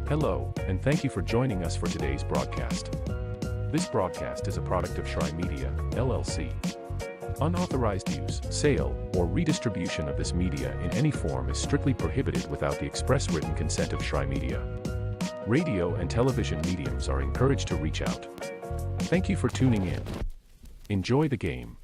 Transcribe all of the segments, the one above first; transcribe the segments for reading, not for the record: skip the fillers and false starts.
Hello, and thank you for joining us for today's broadcast. This broadcast is a product of Shry Media, LLC. Unauthorized use, sale, or redistribution of this media in any form is strictly prohibited without the express written consent of Shry Media. Radio and television mediums are encouraged to reach out. Thank you for tuning in. Enjoy the game.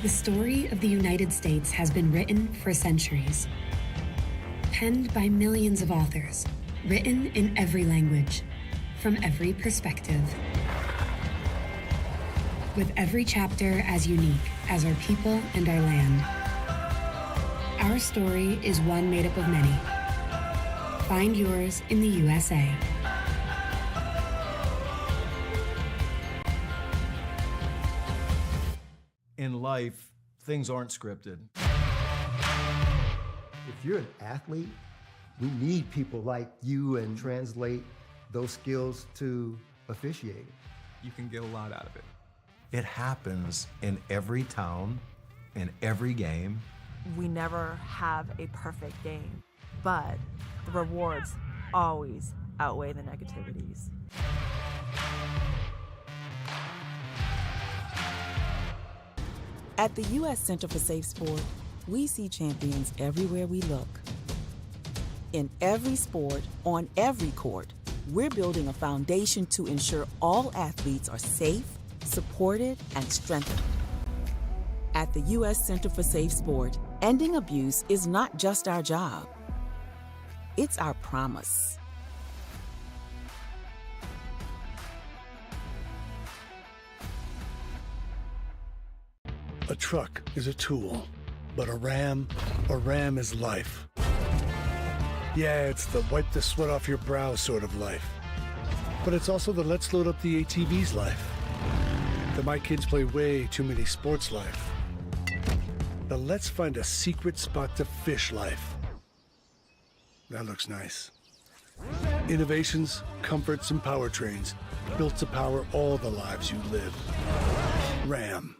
The story of the United States has been written for centuries. Penned by millions of authors, written in every language, from every perspective. With every chapter as unique as our people and our land. Our story is one made up of many. Find yours in the USA. In life, things aren't scripted. If you're an athlete, we need people like you and translate those skills to officiating. You can get a lot out of it. It happens in every town, in every game. We never have a perfect game, but the rewards always outweigh the negativities. At the U.S. Center for Safe Sport, we see champions everywhere we look. In every sport, on every court, we're building a foundation to ensure all athletes are safe, supported, and strengthened. At the U.S. Center for Safe Sport, ending abuse is not just our job. It's our promise. A truck is a tool, but a ram is life. Yeah, it's the wipe the sweat off your brow sort of life. But it's also the let's load up the ATV's life. The my kids play way too many sports life. The let's find a secret spot to fish life. That looks nice. Innovations, comforts, and powertrains built to power all the lives you live. Ram.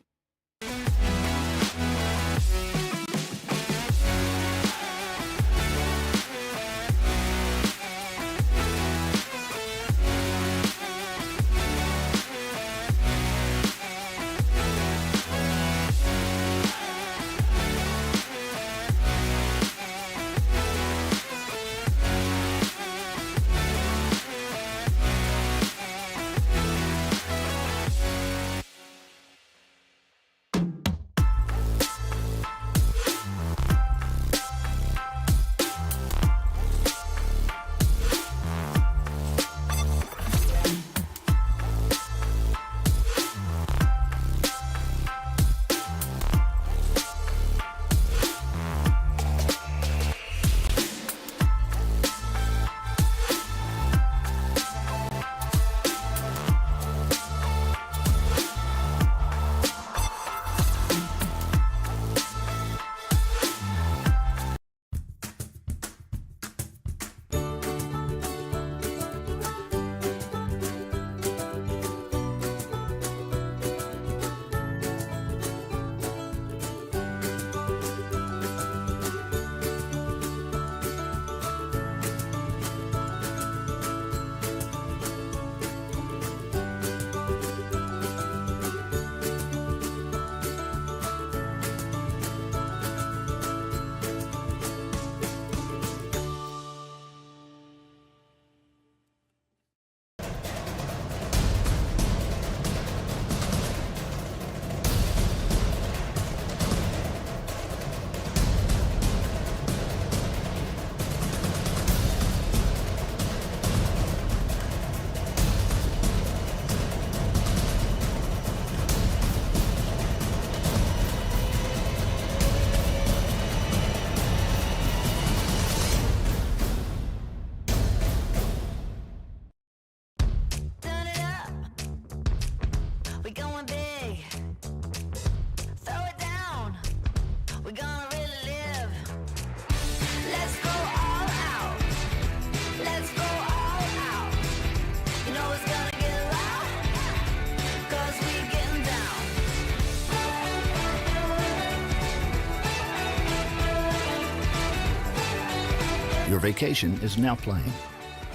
vacation is now playing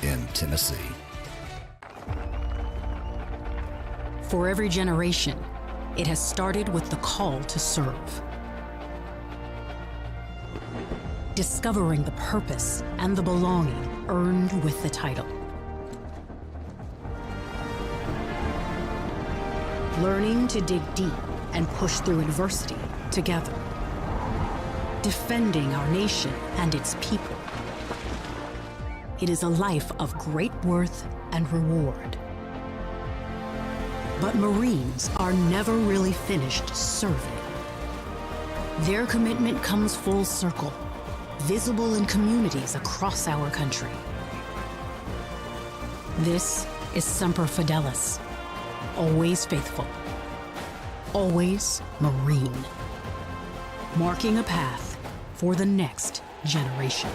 in Tennessee. For every generation, it has started with the call to serve. Discovering the purpose and the belonging earned with the title. Learning to dig deep and push through adversity together. Defending our nation and its people. It is a life of great worth and reward. But Marines are never really finished serving. Their commitment comes full circle, visible in communities across our country. This is Semper Fidelis, always faithful, always Marine, marking a path for the next generation.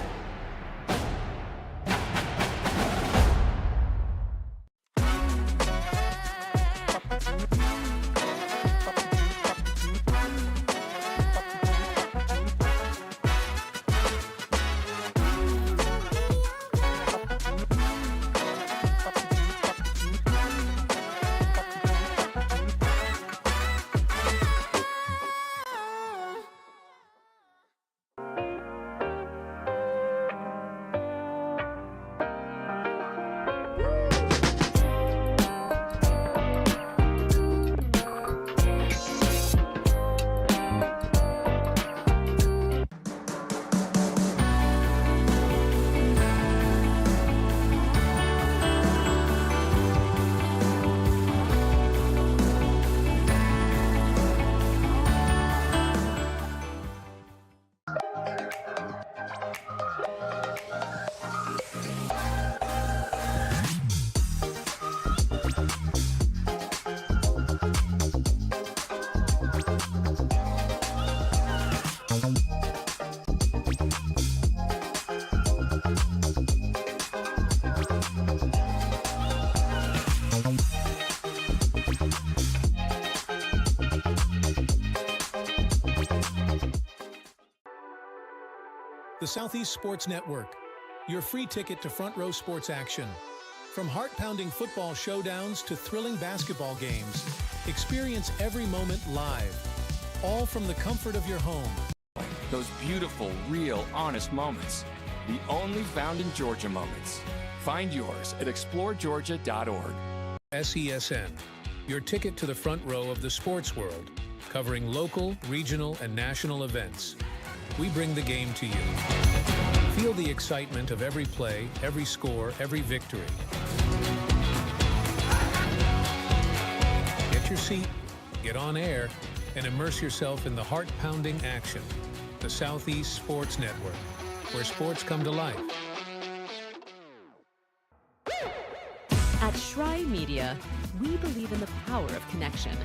The Southeast Sports Network, your free ticket to front row sports action. From heart-pounding football showdowns to thrilling basketball games, experience every moment live, all from the comfort of your home. Those beautiful, real, honest moments. The only found in Georgia moments. Find yours at exploregeorgia.org. SESN, your ticket to the front row of the sports world, covering local, regional, and national events. We bring the game to you. Feel the excitement of every play, every score, every victory. Get your seat, get on air, and immerse yourself in the heart-pounding action. The Southeast Sports Network, where sports come to life. At Shry Media, we believe in the power of connection,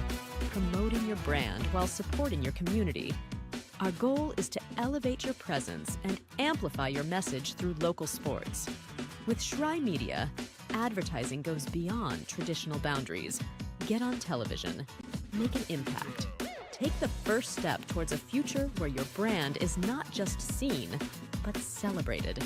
promoting your brand while supporting your community. Our goal is to elevate your presence and amplify your message through local sports. With Shry Media, advertising goes beyond traditional boundaries. Get on television. Make an impact. Take the first step towards a future where your brand is not just seen, but celebrated.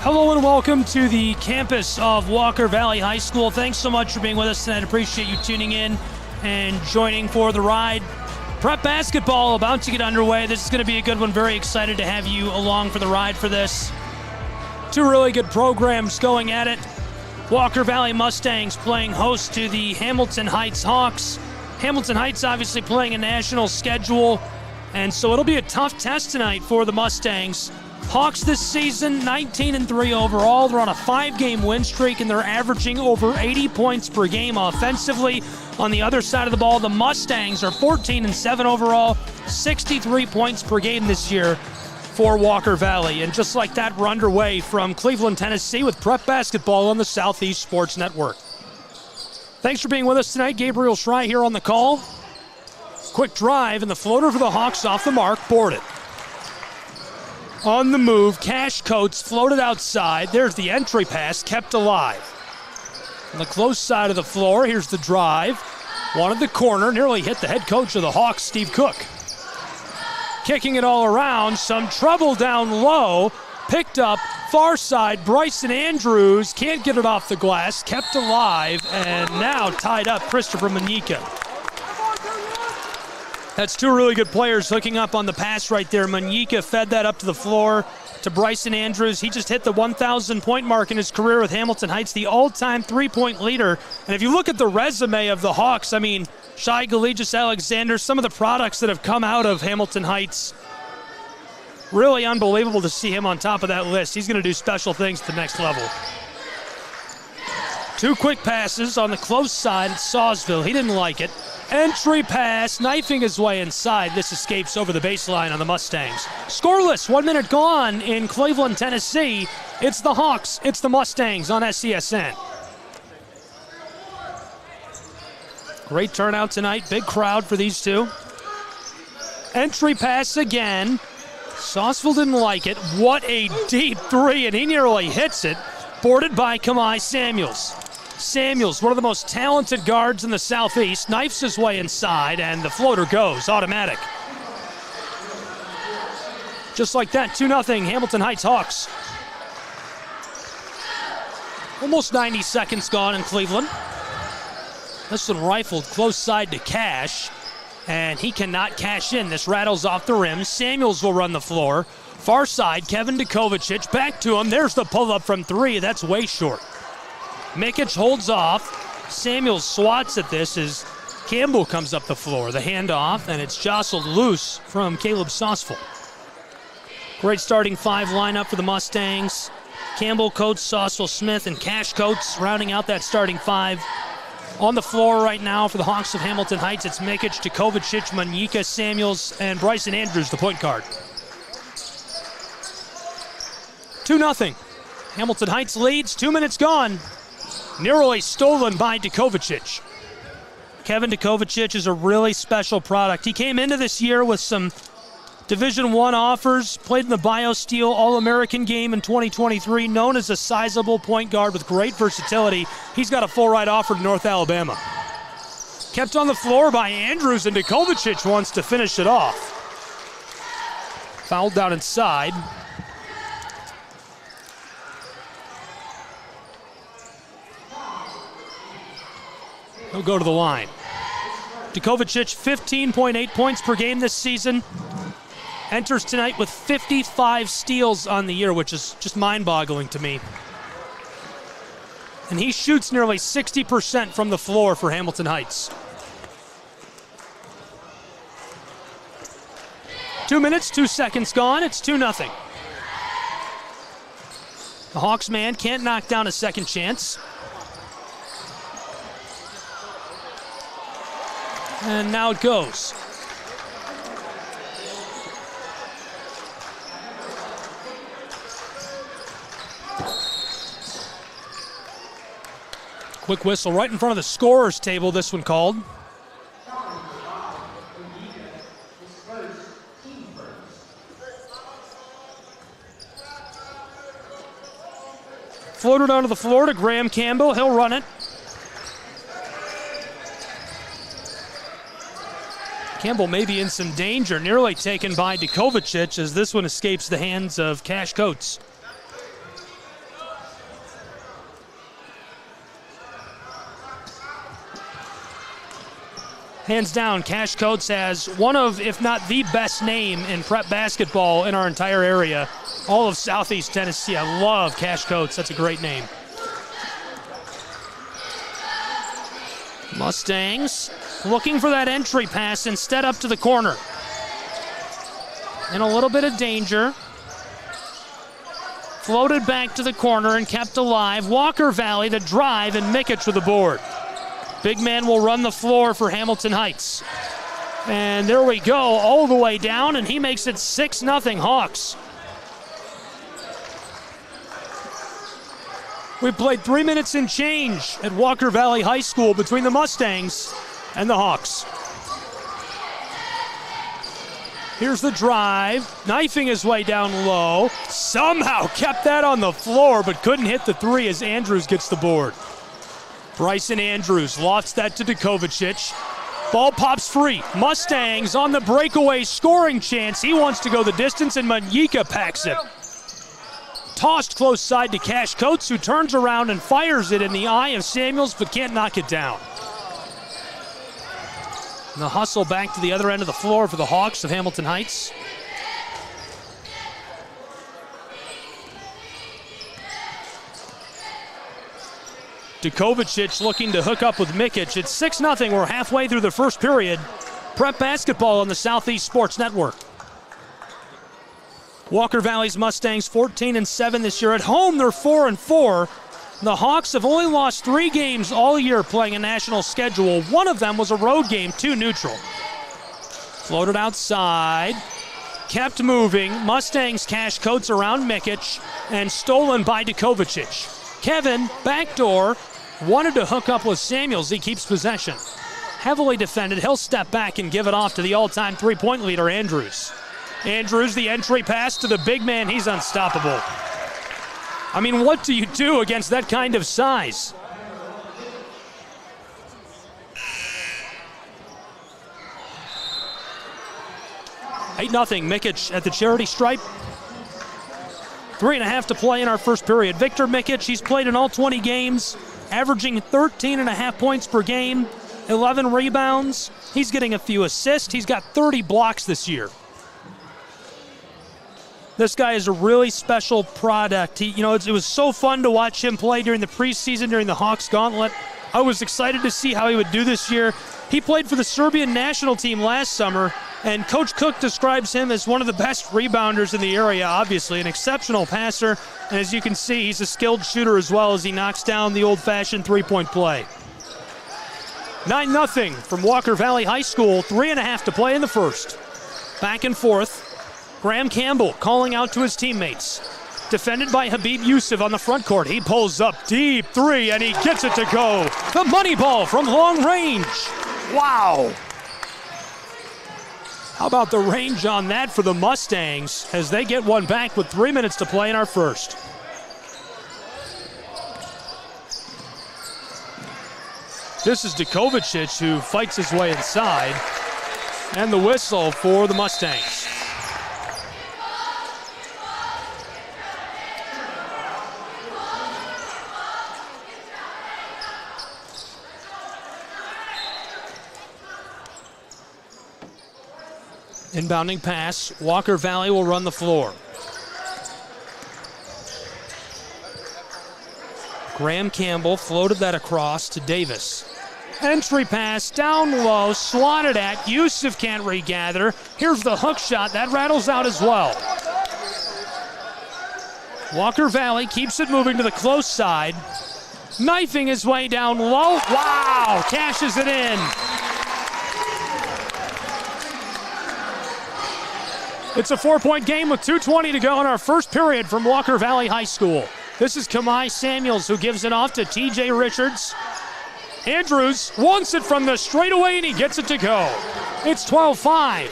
Hello and welcome to the campus of Walker Valley High School. Thanks so much for being with us tonight. Appreciate you tuning in and joining for the ride. Prep basketball about to get underway. This is going to be a good one. Very excited to have you along for the ride for this. Two really good programs going at it. Walker Valley Mustangs playing host to the Hamilton Heights Hawks. Hamilton Heights obviously playing a national schedule, and so it'll be a tough test tonight for the Mustangs. Hawks this season, 19-3 overall. They're on a 5-game win streak, and they're averaging over 80 points per game offensively. On the other side of the ball, the Mustangs are 14-7 overall, 63 points per game this year for Walker Valley. And just like that, we're underway from Cleveland, Tennessee with prep basketball on the Southeast Sports Network. Thanks for being with us tonight. Gabriel Schrei here on the call. Quick drive, and the floater for the Hawks off the mark, boarded. On the move, Cash Coates floated outside. There's the entry pass, kept alive. On the close side of the floor, here's the drive. Wanted the corner, nearly hit the head coach of the Hawks, Steve Cook. Kicking it all around, some trouble down low. Picked up, far side, Bryson Andrews. Can't get it off the glass, kept alive, and now tied up Christopher Manyika. That's two really good players hooking up on the pass right there. Manyika fed that up to the floor to Bryson Andrews. He just hit the 1,000-point mark in his career with Hamilton Heights, the all-time three-point leader. And if you look at the resume of the Hawks, I mean, Shai Gilgeous-Alexander, some of the products that have come out of Hamilton Heights, really unbelievable to see him on top of that list. He's going to do special things at the next level. Two quick passes on the close side at Sawsville. He didn't like it. Entry pass, knifing his way inside. This escapes over the baseline on the Mustangs. Scoreless, 1 minute gone in Cleveland, Tennessee. It's the Hawks, it's the Mustangs on SCSN. Great turnout tonight, big crowd for these two. Entry pass again. Sawsville didn't like it. What a deep three, and he nearly hits it. Boarded by Kamai Samuels. Samuels, one of the most talented guards in the Southeast, knifes his way inside, and the floater goes, automatic. Just like that, 2-0, Hamilton Heights Hawks. Almost 90 seconds gone in Cleveland. This one rifled close side to Cash, and he cannot cash in. This rattles off the rim. Samuels will run the floor. Far side, Kevin Dukovacic, back to him. There's the pull-up from three. That's way short. Mikic holds off. Samuels swats at this as Campbell comes up the floor. The handoff, and it's jostled loose from Caleb Sawsville. Great starting five lineup for the Mustangs. Campbell, Coates, Sawsville, Smith, and Cash Coates rounding out that starting five. On the floor right now for the Hawks of Hamilton Heights, it's Mikic, Dukovacic, Manyika, Samuels, and Bryson Andrews, the point guard. 2-0. Hamilton Heights leads, 2 minutes gone. Nearly stolen by Dukovacic. Kevin Dukovacic is a really special product. He came into this year with some Division I offers, played in the BioSteel All-American game in 2023, known as a sizable point guard with great versatility. He's got a full ride offer to North Alabama. Kept on the floor by Andrews, and Dukovacic wants to finish it off. Fouled down inside. He'll go to the line. Dukovacic, 15.8 points per game this season. Enters tonight with 55 steals on the year, which is just mind-boggling to me. And he shoots nearly 60% from the floor for Hamilton Heights. 2 minutes, 2 seconds gone. It's 2-0. The Hawks man can't knock down a second chance. And now it goes. Quick whistle right in front of the scorer's table, this one called. Floated onto the floor to Graham Campbell. He'll run it. Campbell may be in some danger, nearly taken by Dukovacic as this one escapes the hands of Cash Coates. Hands down, Cash Coates has one of, if not the best name in prep basketball in our entire area. All of Southeast Tennessee. I love Cash Coates. That's a great name. Mustangs looking for that entry pass, instead up to the corner. In a little bit of danger. Floated back to the corner and kept alive. Walker Valley the drive, and Mikic with the board. Big man will run the floor for Hamilton Heights. And there we go, all the way down, and he makes it 6-0 Hawks. We played 3 minutes and change at Walker Valley High School between the Mustangs and the Hawks. Here's the drive, knifing his way down low. Somehow kept that on the floor, but couldn't hit the three as Andrews gets the board. Bryson Andrews lofts that to Dukovicic. Ball pops free. Mustangs on the breakaway scoring chance. He wants to go the distance, and Manyika packs it. Tossed close side to Cash Coates, who turns around and fires it in the eye of Samuels, but can't knock it down. And the hustle back to the other end of the floor for the Hawks of Hamilton Heights. Dukovicic looking to hook up with Mikic. It's 6-0. We're halfway through the first period. Prep basketball on the Southeast Sports Network. Walker Valley's Mustangs 14-7 this year. At home, they're 4-4. The Hawks have only lost 3 games all year playing a national schedule. One of them was a road game, 2 neutral. Floated outside. Kept moving. Mustangs Cash Coates around Mikic, and stolen by Dukovicic. Kevin, backdoor, wanted to hook up with Samuels. He keeps possession. Heavily defended. He'll step back and give it off to the all-time three-point leader, Andrews. Andrews, the entry pass to the big man. He's unstoppable. I mean, what do you do against that kind of size? Eight 0 Mikic at the charity stripe. 3.5 to play in our first period. Victor Mikic, he's played in all 20 games, averaging 13.5 points per game, 11 rebounds. He's getting a few assists. He's got 30 blocks this year. This guy is a really special product. It was so fun to watch him play during the preseason, during the Hawks Gauntlet. I was excited to see how he would do this year. He played for the Serbian national team last summer, and Coach Cook describes him as one of the best rebounders in the area, obviously, an exceptional passer. And as you can see, he's a skilled shooter as well as he knocks down the old-fashioned three-point play. 9-0 from Walker Valley High School, 3.5 to play in the first. Back and forth. Graham Campbell calling out to his teammates. Defended by Habib Yusuf on the front court. He pulls up deep three, and he gets it to go. The money ball from long range. Wow. How about the range on that for the Mustangs as they get one back with 3 minutes to play in our first. This is Dukovicic who fights his way inside. And the whistle for the Mustangs. Inbounding pass. Walker Valley will run the floor. Graham Campbell floated that across to Davis. Entry pass down low, swatted at. Yusuf can't regather. Here's the hook shot. That rattles out as well. Walker Valley keeps it moving to the close side. Knifing his way down low. Wow! Cashes it in. It's a 4-point game with 2:20 to go in our first period from Walker Valley High School. This is Kamai Samuels who gives it off to TJ Richards. Andrews wants it from the straightaway, and he gets it to go. It's 12-5.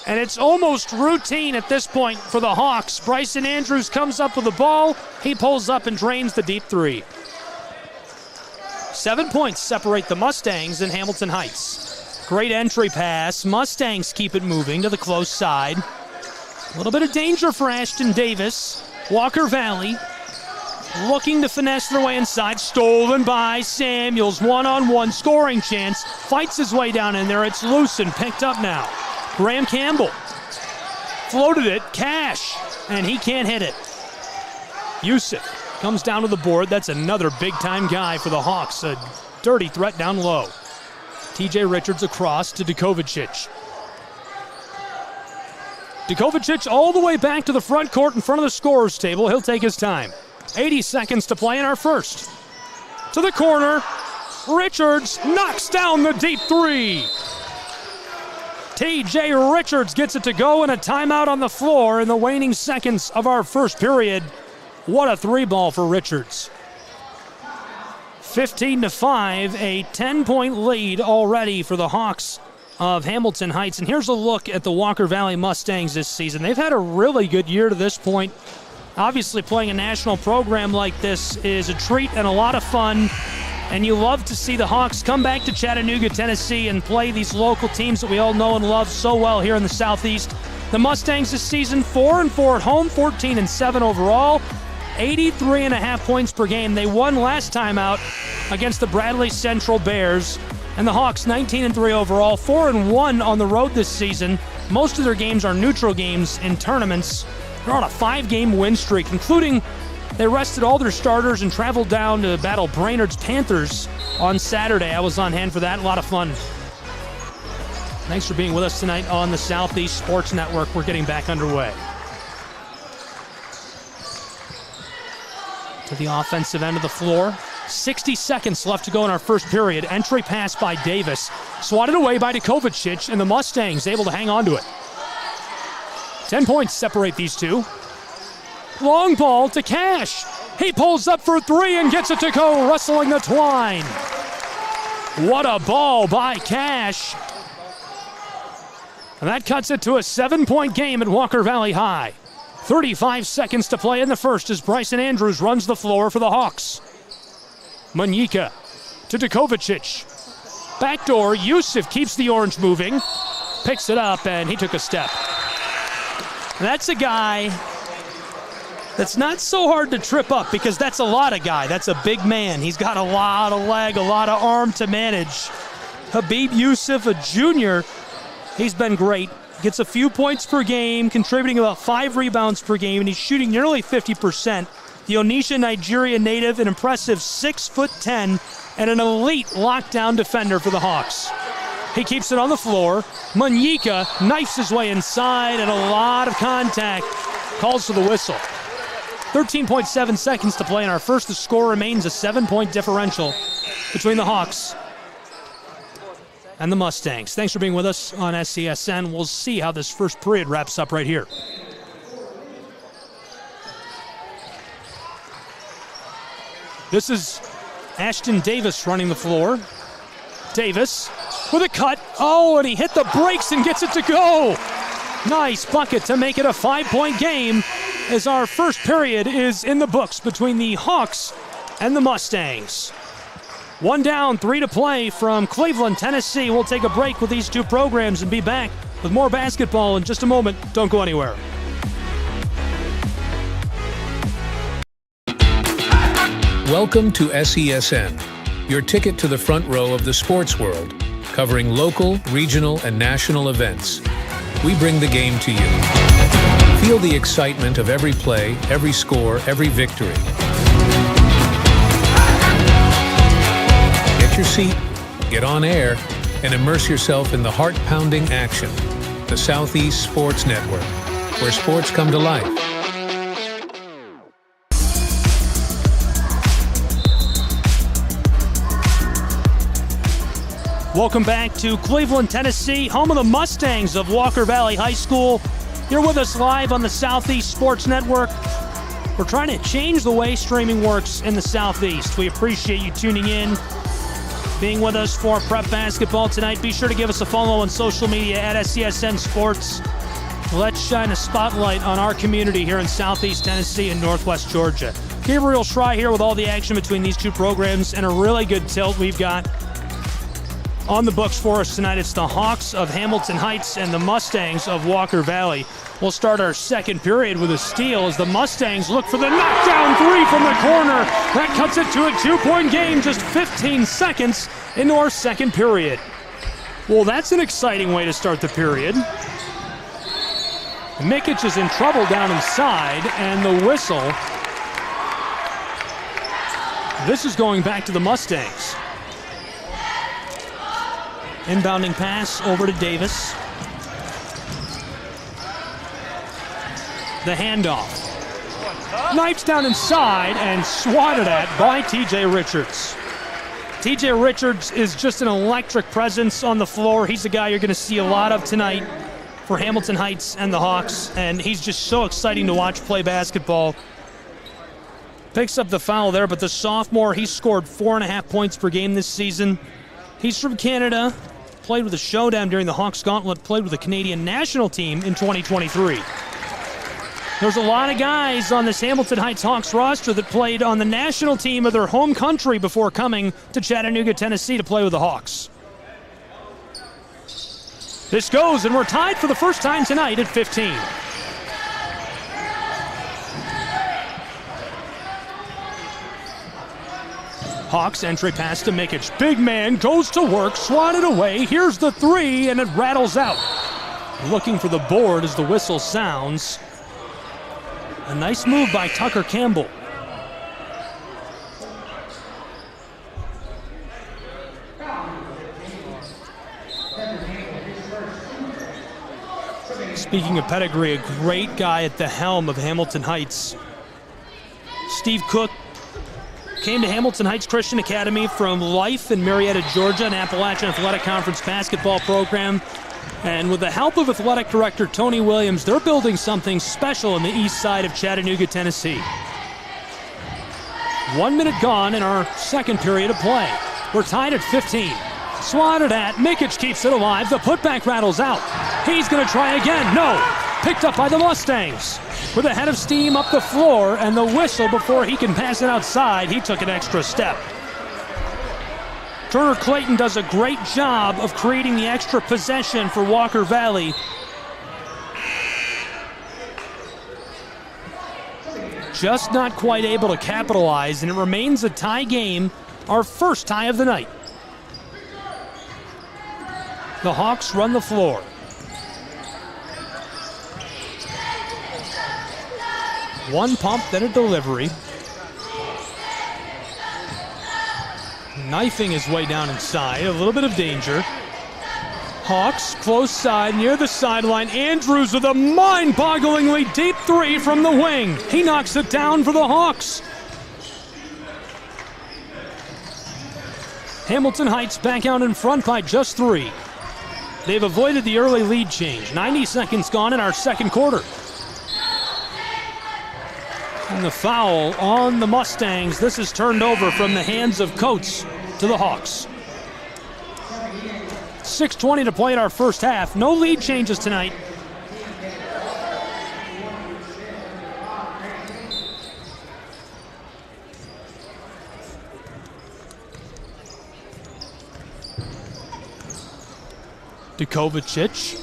And it's almost routine at this point for the Hawks. Bryson Andrews comes up with the ball. He pulls up and drains the deep three. 7 points separate the Mustangs and Hamilton Heights. Great entry pass. Mustangs keep it moving to the close side. A little bit of danger for Ashton Davis. Walker Valley looking to finesse their way inside. Stolen by Samuels. One-on-one scoring chance. Fights his way down in there. It's loose and picked up now. Graham Campbell floated it. Cash. And he can't hit it. Yusuf comes down to the board. That's another big-time guy for the Hawks. A sturdy threat down low. TJ Richards across to Dukovacic. Dukovacic all the way back to the front court in front of the scorer's table. He'll take his time. 80 seconds to play in our first. To the corner. Richards knocks down the deep three. TJ Richards gets it to go in a timeout on the floor in the waning seconds of our first period. What a three ball for Richards. 15-5, a 10-point lead already for the Hawks of Hamilton Heights. And here's a look at the Walker Valley Mustangs this season. They've had a really good year to this point. Obviously, playing a national program like this is a treat and a lot of fun. And you love to see the Hawks come back to Chattanooga, Tennessee, and play these local teams that we all know and love so well here in the Southeast. The Mustangs this season, 4-4 at home, 14-7 overall, 83.5 points per game. They won last time out against the Bradley Central Bears. And the Hawks, 19-3 overall, 4-1 on the road this season. Most of their games are neutral games in tournaments. They're on a 5-game win streak, including they rested all their starters and traveled down to battle Brainerd's Panthers on Saturday. I was on hand for that. A lot of fun. Thanks for being with us tonight on the Southeast Sports Network. We're getting back underway. To the offensive end of the floor. 60 seconds left to go in our first period. Entry pass by Davis. Swatted away by Dukovacic, and the Mustangs able to hang on to it. 10 points separate these two. Long ball to Cash. He pulls up for three and gets it to go, wrestling the twine. What a ball by Cash. And that cuts it to a 7-point game at Walker Valley High. 35 seconds to play in the first as Bryson Andrews runs the floor for the Hawks. Manyika to Dukovacic. Backdoor, Yusuf keeps the orange moving. Picks it up, and he took a step. That's a guy that's not so hard to trip up because that's a lot of guy. That's a big man. He's got a lot of leg, a lot of arm to manage. Habib Yusuf, a junior, he's been great. Gets a few points per game, contributing about 5 rebounds per game, and he's shooting nearly 50%. The Onitsha, Nigeria native, an impressive 6'10", and an elite lockdown defender for the Hawks. He keeps it on the floor. Manyika knifes his way inside, and a lot of contact. Calls for the whistle. 13.7 seconds to play in our first. The score remains a 7-point differential between the Hawks and the Mustangs. Thanks for being with us on SCSN. We'll see how this first period wraps up right here. This is Ashton Davis running the floor. Davis with a cut. Oh, and he hit the brakes and gets it to go. Nice bucket to make it a 5-point game as our first period is in the books between the Hawks and the Mustangs. 1 down, 3 to play from Cleveland, Tennessee. We'll take a break with these two programs and be back with more basketball in just a moment. Don't go anywhere. Welcome to SESN, your ticket to the front row of the sports world, covering local, regional, and national events. We bring the game to you. Feel the excitement of every play, every score, every victory. Get your seat, get on air, and immerse yourself in the heart-pounding action. The Southeast Sports Network, where sports come to life. Welcome back to Cleveland, Tennessee, home of the Mustangs of Walker Valley High School. You're with us live on the Southeast Sports Network. We're trying to change the way streaming works in the Southeast. We appreciate you tuning in, being with us for prep basketball tonight. Be sure to give us a follow on social media at SCSN Sports. Let's shine a spotlight on our community here in Southeast Tennessee and Northwest Georgia. Gabriel Schrei here with all the action between these two programs and a really good tilt we've got on the books for us tonight. It's the Hawks of Hamilton Heights and the Mustangs of Walker Valley. We'll start our second period with a steal as the Mustangs look for the knockdown three from the corner. That cuts it to a 2-point game just 15 seconds into our second period. Well, that's an exciting way to start the period. Mikic is in trouble down inside, and the whistle. This is going back to the Mustangs. Inbounding pass over to Davis. The handoff. Knifed down inside and swatted at by TJ Richards. TJ Richards is just an electric presence on the floor. He's the guy you're going to see a lot of tonight for Hamilton Heights and the Hawks, and he's just so exciting to watch play basketball. Picks up the foul there, but the sophomore, he's scored 4.5 points per game this season. He's from Canada, played with the Showdown during the Hawks Gauntlet, played with the Canadian national team in 2023. There's a lot of guys on this Hamilton Heights Hawks roster that played on the national team of their home country before coming to Chattanooga, Tennessee to play with the Hawks. This goes, and we're tied for the first time tonight at 15. Hawks entry pass to Mikic. Big man goes to work, swatted away. Here's the three, and it rattles out. Looking for the board as the whistle sounds. A nice move by Tucker Campbell. Speaking of pedigree, a great guy at the helm of Hamilton Heights. Steve Cook came to Hamilton Heights Christian Academy from Life in Marietta, Georgia, an Appalachian Athletic Conference basketball program. And with the help of athletic director Tony Williams, they're building something special on the east side of Chattanooga, Tennessee. 1 minute gone in our second period of play. We're tied at 15. Swatted at. Mikic keeps it alive. The putback rattles out. He's going to try again. No. Picked up by the Mustangs. With a head of steam up the floor and the whistle before he can pass it outside, he took an extra step. Turner Clayton does a great job of creating the extra possession for Walker Valley. Just not quite able to capitalize, and it remains a tie game, our first tie of the night. The Hawks run the floor. One pump, then a delivery. Knifing his way down inside, a little bit of danger. Hawks, close side, near the sideline. Andrews with a mind-bogglingly deep three from the wing. He knocks it down for the Hawks. Hamilton Heights back out in front by just 3. They've avoided the early lead change. 90 seconds gone in our second quarter. And the foul on the Mustangs. This is turned over from the hands of Coates to the Hawks. 6:20 to play in our first half. No lead changes tonight. Dukovacic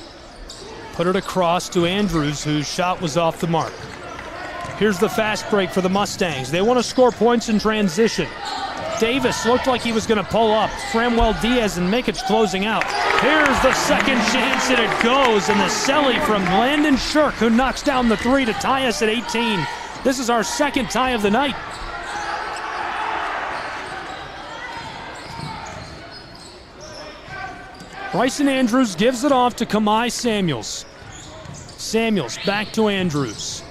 put it across to Andrews, whose shot was off the mark. Here's the fast break for the Mustangs. They want to score points in transition. Davis looked like he was going to pull up. Framwell Diaz and Mikic closing out. Here's the second chance, and it goes. And the celly from Landon Shirk, who knocks down the three to tie us at 18. This is our second tie of the night. Bryson Andrews gives it off to Kamai Samuels. Samuels back to Andrews.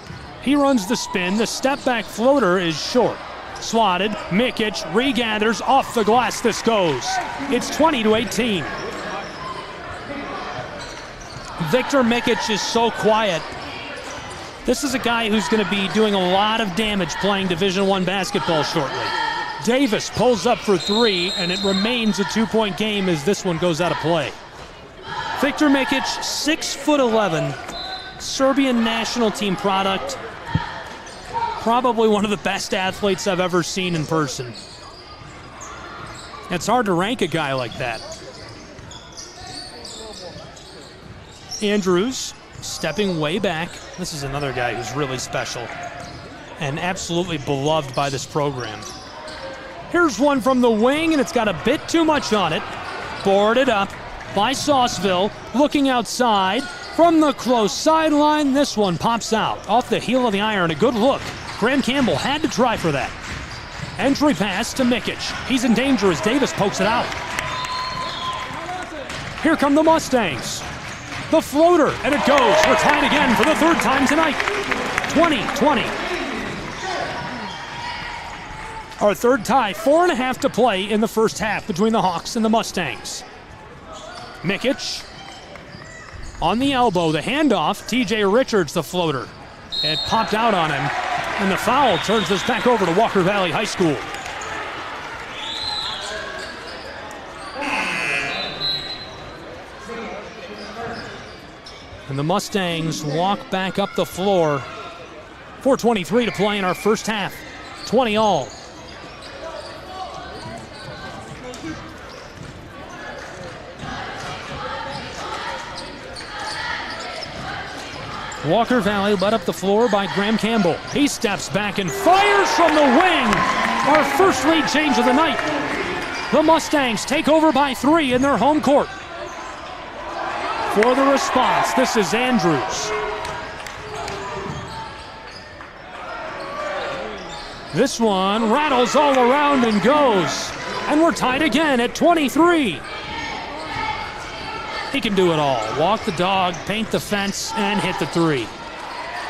He runs the spin. The step-back floater is short. Swatted. Mikic regathers off the glass. This goes. It's 20-18. Victor Mikic is so quiet. This is a guy who's going to be doing a lot of damage playing Division I basketball shortly. Davis pulls up for 3, and it remains a 2-point game as this one goes out of play. Victor Mikic, 6'11", Serbian national team product. Probably one of the best athletes I've ever seen in person. It's hard to rank a guy like that. Andrews stepping way back. This is another guy who's really special and absolutely beloved by this program. Here's one from the wing, and it's got a bit too much on it. Boarded up by Sauceville, looking outside from the close sideline. This one pops out off the heel of the iron. A good look. Graham Campbell had to try for that. Entry pass to Mikic. He's in danger as Davis pokes it out. Here come the Mustangs. The floater, and it goes. We're tied again for the third time tonight. 20-20. Our third tie, 4.5 to play in the first half between the Hawks and the Mustangs. Mikic on the elbow, the handoff, TJ Richards, the floater. It popped out on him, and the foul turns this back over to Walker Valley High School. And the Mustangs walk back up the floor. 4:23 to play in our first half. 20 all. Walker Valley led up the floor by Graham Campbell. He steps back and fires from the wing. Our first lead change of the night. The Mustangs take over by 3 in their home court. For the response, this is Andrews. This one rattles all around and goes. And we're tied again at 23. He can do it all. Walk the dog, paint the fence, and hit the 3.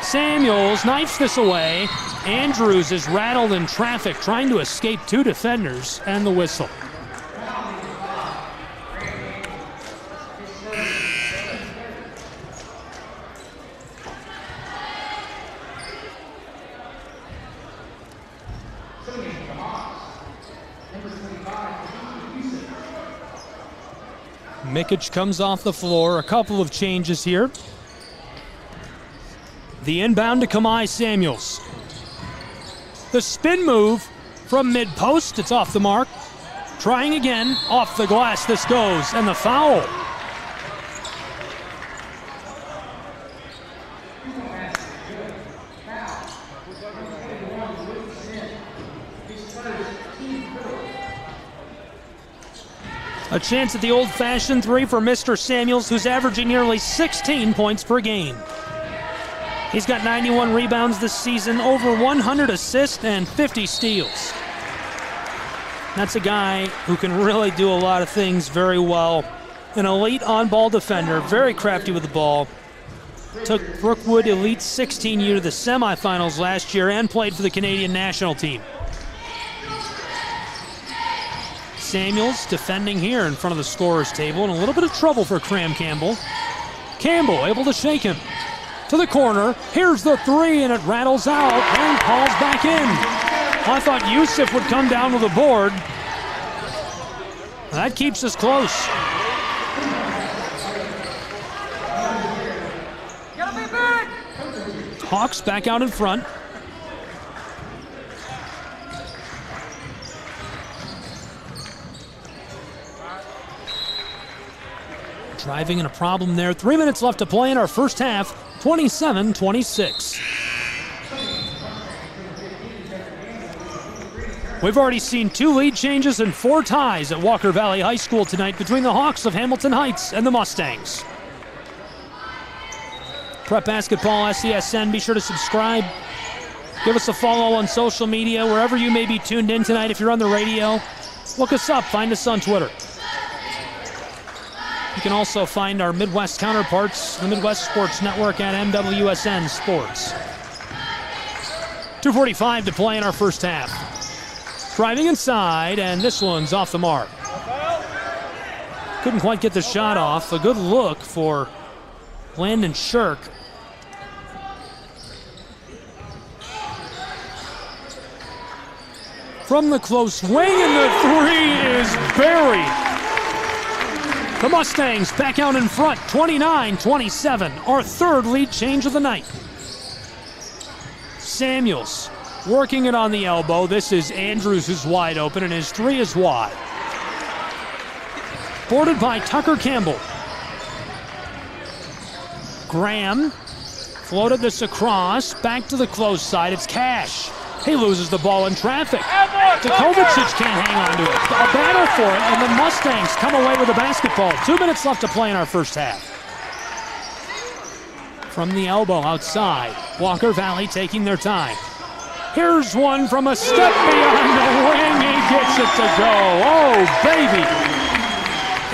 Samuels knifes this away. Andrews is rattled in traffic, trying to escape 2 defenders, and the whistle. Mikic comes off the floor. A couple of changes here. The inbound to Kamai Samuels. The spin move from mid-post. It's off the mark. Trying again. Off the glass this goes. And the foul. A chance at the old-fashioned 3 for Mr. Samuels, who's averaging nearly 16 points per game. He's got 91 rebounds this season, over 100 assists, and 50 steals. That's a guy who can really do a lot of things very well. An elite on-ball defender, very crafty with the ball. Took Brookwood Elite 16U to the semifinals last year and played for the Canadian national team. Samuels defending here in front of the scorer's table, and a little bit of trouble for Graham Campbell. Campbell able to shake him to the corner. Here's the 3, and it rattles out and calls back in. I thought Yusuf would come down with a board. That keeps us close. Hawks back out in front. Driving in a problem there. 3 minutes left to play in our first half. 27-26. We've already seen 2 lead changes and 4 ties at Walker Valley High School tonight between the Hawks of Hamilton Heights and the Mustangs. Prep Basketball SCSN, be sure to subscribe. Give us a follow on social media, wherever you may be tuned in tonight. If you're on the radio, look us up, find us on Twitter. You can also find our Midwest counterparts, the Midwest Sports Network, at MWSN Sports. 2:45 to play in our first half. Driving inside, and this one's off the mark. Couldn't quite get the shot off. A good look for Landon Shirk. From the close wing, and the 3 is buried. The Mustangs back out in front, 29-27, our third lead change of the night. Samuels working it on the elbow. This is Andrews, who's wide open, and his 3 is wide. Boarded by Tucker Campbell. Graham floated this across, back to the close side. It's Cash. He loses the ball in traffic. Kovacic can't hang on to it. A battle for it, and the Mustangs come away with the basketball. 2 minutes left to play in our first half. From the elbow outside, Walker Valley taking their time. Here's one from a step beyond the wing. He gets it to go. Oh, baby.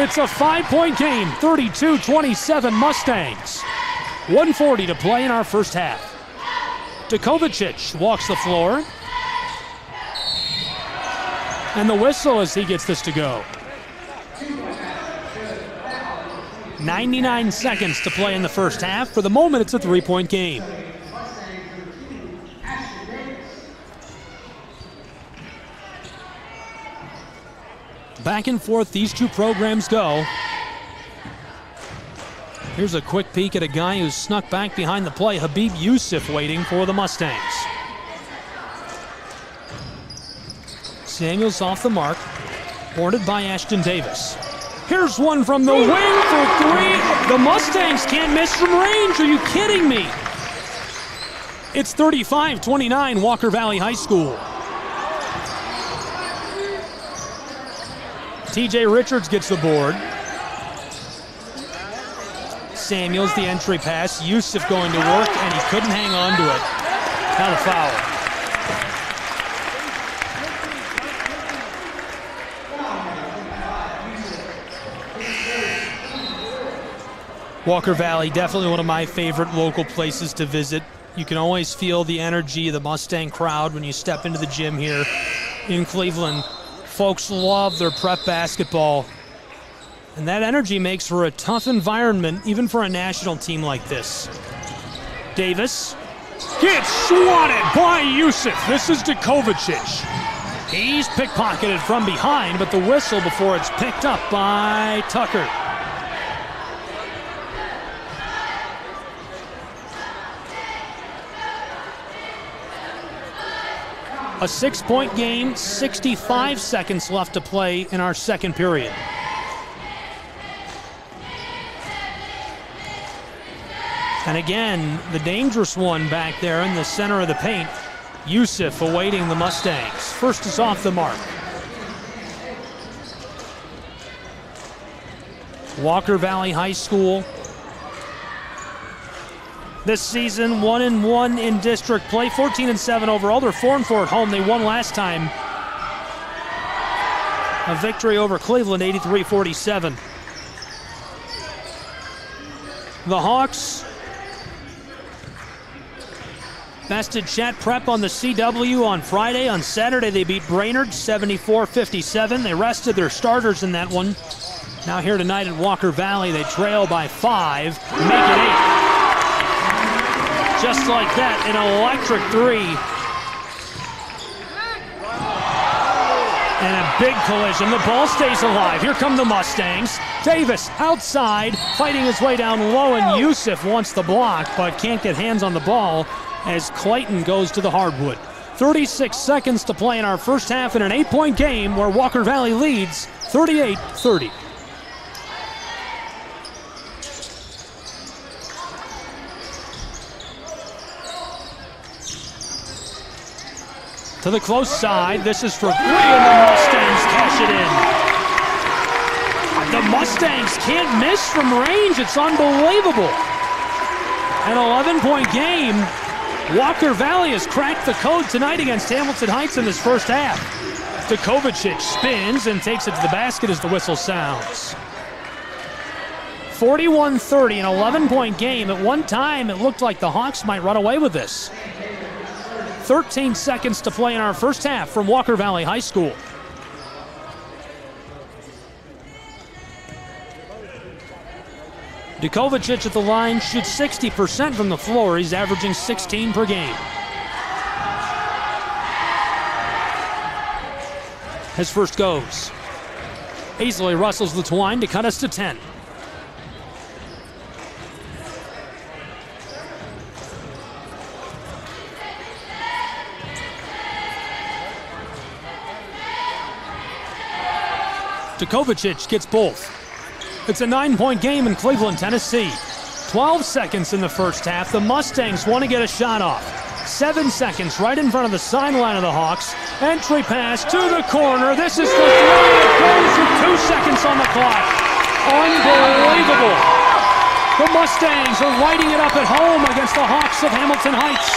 It's a 5-point game, 32-27 Mustangs. 1:40 to play in our first half. Dukovacic walks the floor. And the whistle as he gets this to go. 99 seconds to play in the first half. For the moment, it's a 3-point game. Back and forth these two programs go. Here's a quick peek at a guy who's snuck back behind the play. Habib Yusuf waiting for the Mustangs. Samuels off the mark, boarded by Ashton Davis. Here's one from the wing for three. The Mustangs can't miss from range. Are you kidding me? It's 35-29 Walker Valley High School. TJ Richards gets the board. Samuels, the entry pass. Yusuf going to work, and he couldn't hang on to it. Not a foul. Walker Valley, definitely one of my favorite local places to visit. You can always feel the energy of the Mustang crowd when you step into the gym here in Cleveland. Folks love their prep basketball. And that energy makes for a tough environment, even for a national team like this. Davis gets swatted by Yusuf. This is Dukovacic. He's pickpocketed from behind, but the whistle before it's picked up by Tucker. A 6-point game, 65 seconds left to play in our second period. And again, the dangerous one back there in the center of the paint. Yusuf awaiting the Mustangs. First is off the mark. Walker Valley High School. This season, 1-1 in district play, 14-7 overall. They're 4-4 at home. They won last time. A victory over Cleveland, 83-47. The Hawks bested Chat Prep on the CW on Friday. On Saturday, they beat Brainerd 74-57. They rested their starters in that one. Now here tonight at Walker Valley, they trail by 5, make it 8. Just like that, an electric three. And a big collision. The ball stays alive. Here come the Mustangs. Davis outside, fighting his way down low, and Yusuf wants the block, but can't get hands on the ball as Clayton goes to the hardwood. 36 seconds to play in our first half in an 8-point game where Walker Valley leads 38-30. To the close side, this is for 3, and the Mustangs cash it in. The Mustangs can't miss from range, it's unbelievable. An 11-point game. Walker Valley has cracked the code tonight against Hamilton Heights in this first half. Dukovacic spins and takes it to the basket as the whistle sounds. 41-30, an 11-point game. At one time, it looked like the Hawks might run away with this. 13 seconds to play in our first half from Walker Valley High School. Dukovacic at the line shoots 60% from the floor. He's averaging 16 per game. His first goes. Easily wrestles the twine to cut us to 10. Dukovacic gets both. It's a 9-point game in Cleveland, Tennessee. 12 seconds in the first half. The Mustangs want to get a shot off. 7 seconds right in front of the sideline of the Hawks. Entry pass to the corner. This is the three. It goes with 2 seconds on the clock. Unbelievable. The Mustangs are lighting it up at home against the Hawks of Hamilton Heights.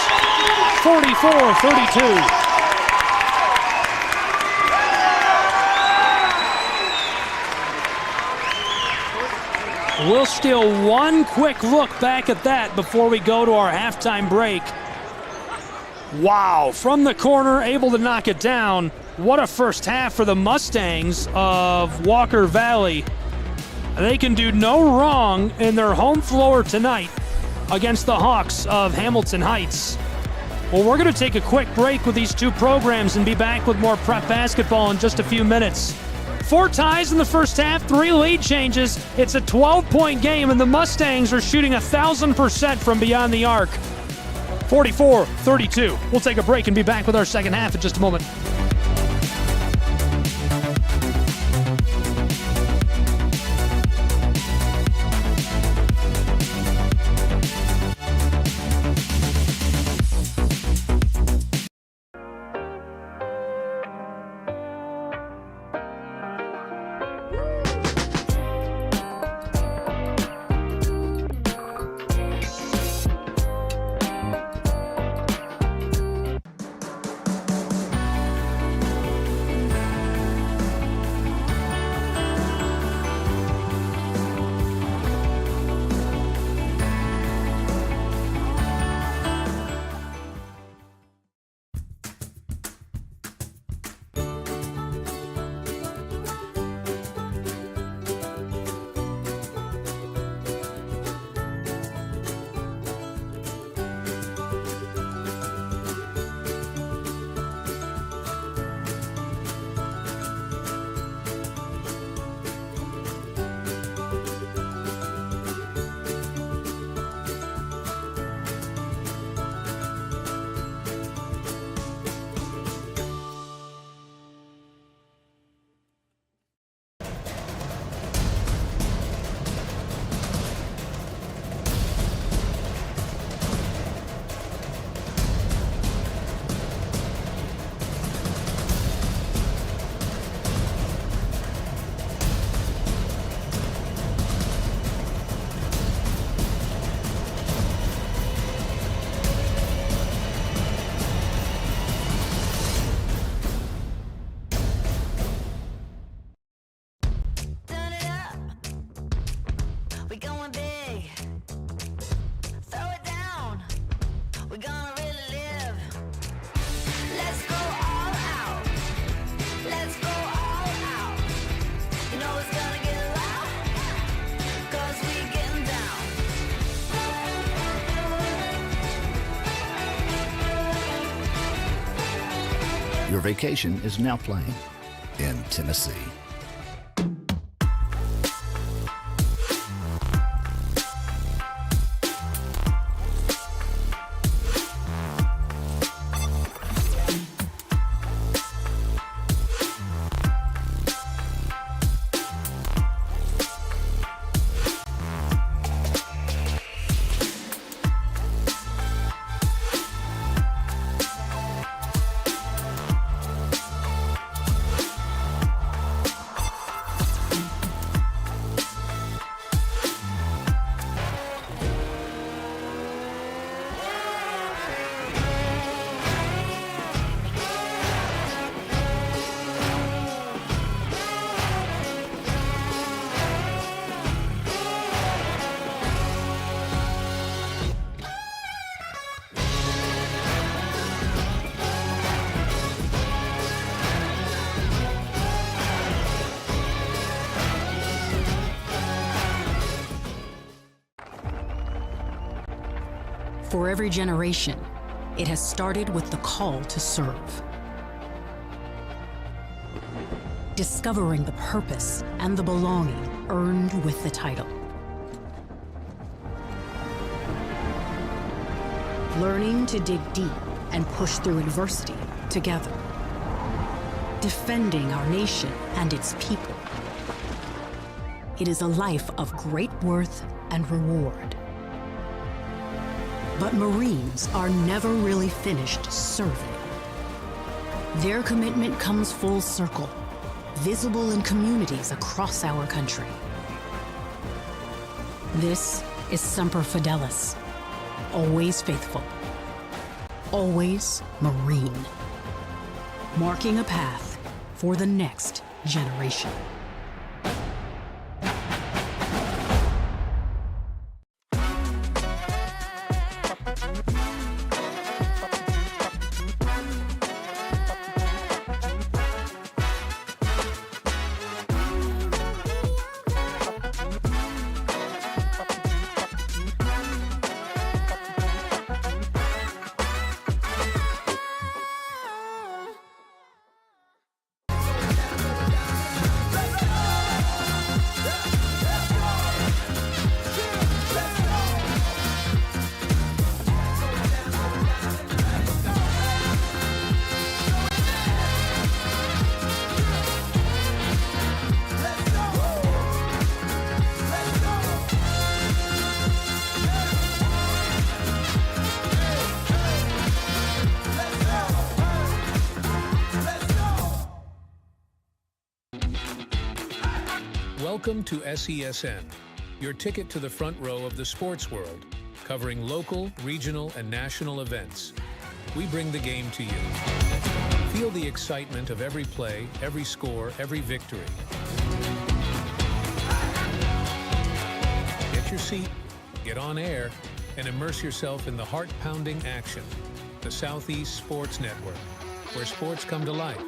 44-32. We'll steal one quick look back at that before we go to our halftime break. Wow, from the corner, able to knock it down. What a first half for the Mustangs of Walker Valley. They can do no wrong in their home floor tonight against the Hawks of Hamilton Heights. Well, we're going to take a quick break with these two programs and be back with more prep basketball in just a few minutes. 4 ties in the first half, 3 lead changes. It's a 12-point game, and the Mustangs are shooting 1,000% from beyond the arc. 44-32. We'll take a break and be back with our second half in just a moment. Your vacation is now playing in Tennessee. For every generation, it has started with the call to serve. Discovering the purpose and the belonging earned with the title. Learning to dig deep and push through adversity together. Defending our nation and its people. It is a life of great worth and reward. But Marines are never really finished serving. Their commitment comes full circle, visible in communities across our country. This is Semper Fidelis, always faithful, always Marine, marking a path for the next generation. Welcome to SESN, your ticket to the front row of the sports world, covering local, regional, and national events. We bring the game to you. Feel the excitement of every play, every score, every victory. Get your seat, get on air, and immerse yourself in the heart-pounding action. The Southeast Sports Network, where sports come to life.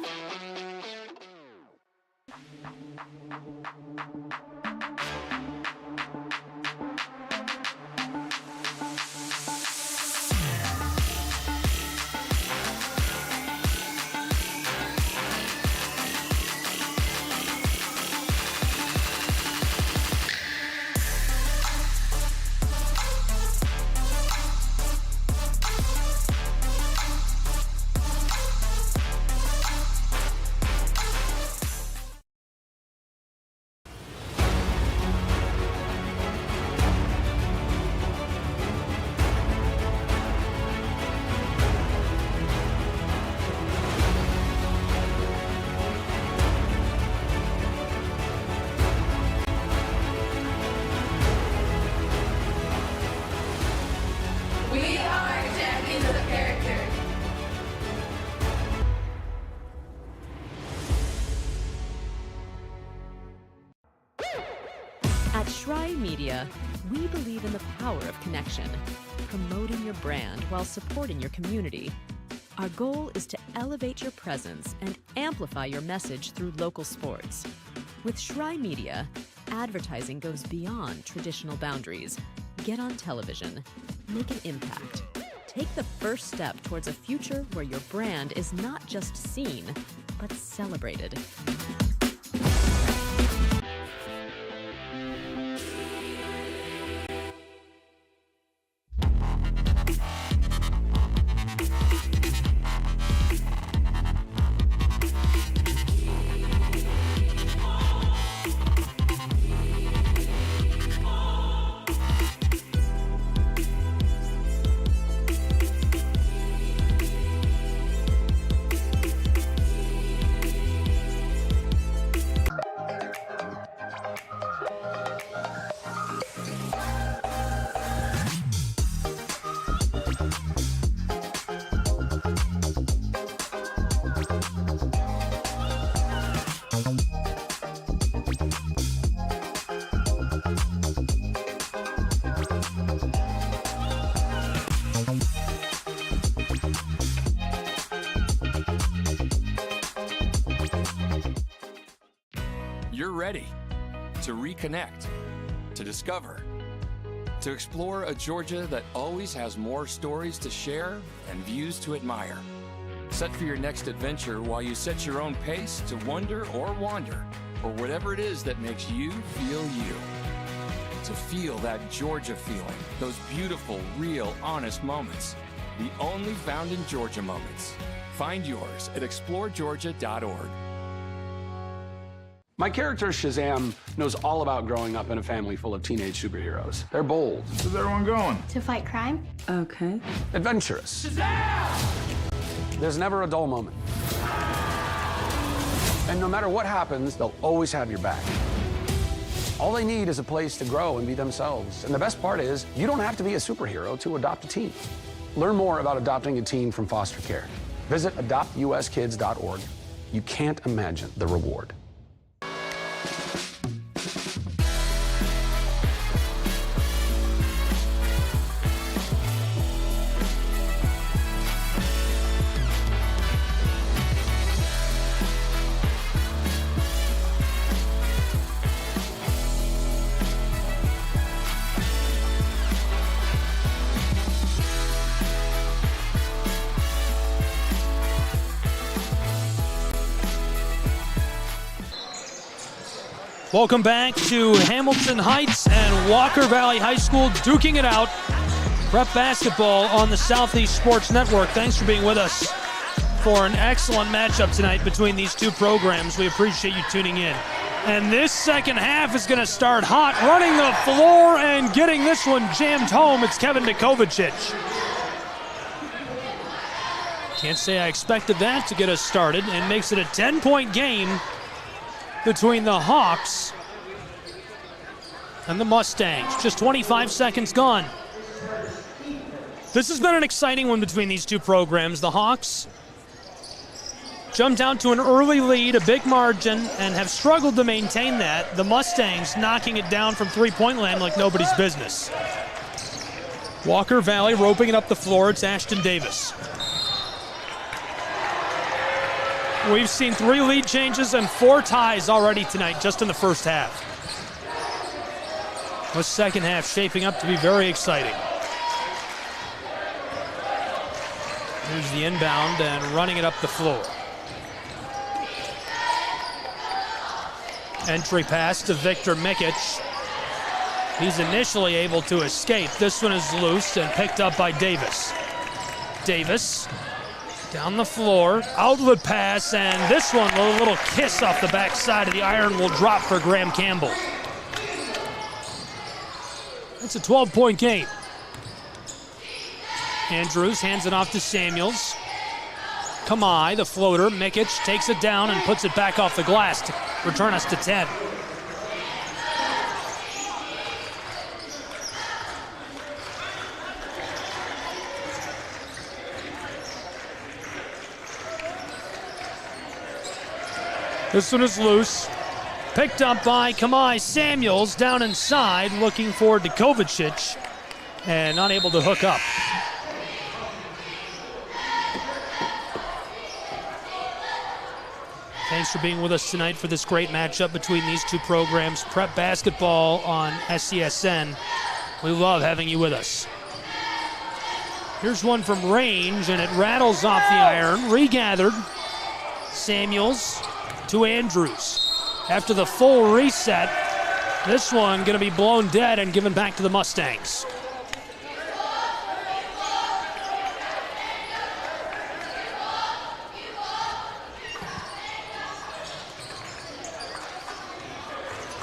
At Shry Media, we believe in the power of connection, promoting your brand while supporting your community. Our goal is to elevate your presence and amplify your message through local sports. With Shry Media, advertising goes beyond traditional boundaries. Get on television, make an impact. Take the first step towards a future where your brand is not just seen, but celebrated. You're ready to reconnect, to discover, to explore a Georgia that always has more stories to share and views to admire. Set for your next adventure while you set your own pace to wonder or wander, or whatever it is that makes you feel you. To feel that Georgia feeling, those beautiful, real, honest moments. The only found in Georgia moments. Find yours at exploregeorgia.org. My character, Shazam, knows all about growing up in a family full of teenage superheroes. They're bold. Where's everyone going? To fight crime. Okay. Adventurous. Shazam! There's never a dull moment. And no matter what happens, they'll always have your back. All they need is a place to grow and be themselves. And the best part is, you don't have to be a superhero to adopt a teen. Learn more about adopting a teen from foster care. Visit adoptuskids.org. You can't imagine the reward. Welcome back to Hamilton Heights and Walker Valley High School duking it out. Prep basketball on the Southeast Sports Network. Thanks for being with us for an excellent matchup tonight between these two programs. We appreciate you tuning in. And this second half is going to start hot, running the floor and getting this one jammed home. It's Kevin Nikovicic. Can't say I expected that to get us started, and makes it a 10-point game between the Hawks and the Mustangs. Just 25 seconds gone. This has been an exciting one between these two programs. The Hawks jumped down to an early lead, a big margin, and have struggled to maintain that. The Mustangs knocking it down from three-point land like nobody's business. Walker Valley roping it up the floor. It's Ashton Davis. We've seen 3 lead changes and 4 ties already tonight, just in the first half. The second half shaping up to be very exciting. Here's the inbound and running it up the floor. Entry pass to Victor Mikic. He's initially able to escape. This one is loose and picked up by Davis. Davis down the floor, outlet pass, and this one, a little kiss off the backside of the iron, will drop for Graham Campbell. It's a 12-point game. Andrews hands it off to Samuels. Kamai, the floater. Mikic takes it down and puts it back off the glass to return us to 10. This one is loose. Picked up by Kamai. Samuels down inside, looking for Kovacic, and unable to hook up. Thanks for being with us tonight for this great matchup between these two programs. Prep basketball on SCSN. We love having you with us. Here's one from range, and it rattles off the iron. Regathered. Samuels to Andrews. After the full reset, this one going to be blown dead and given back to the Mustangs.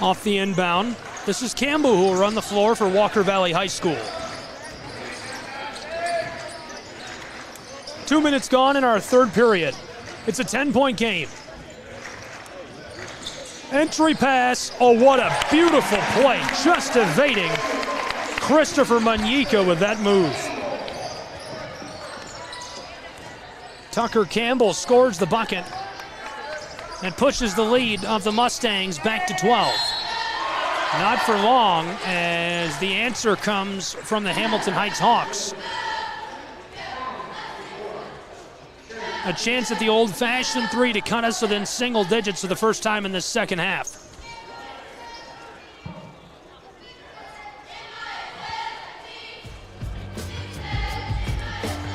Off the inbound, this is Campbell who will run the floor for Walker Valley High School. 2 minutes gone in our third period. It's a 10-point game. Entry pass. Oh, what a beautiful play. Just evading Christopher Manyika with that move. Tucker Campbell scores the bucket and pushes the lead of the Mustangs back to 12. Not for long, as the answer comes from the Hamilton Heights Hawks. A chance at the old-fashioned 3 to cut us within single digits for the first time in this second half.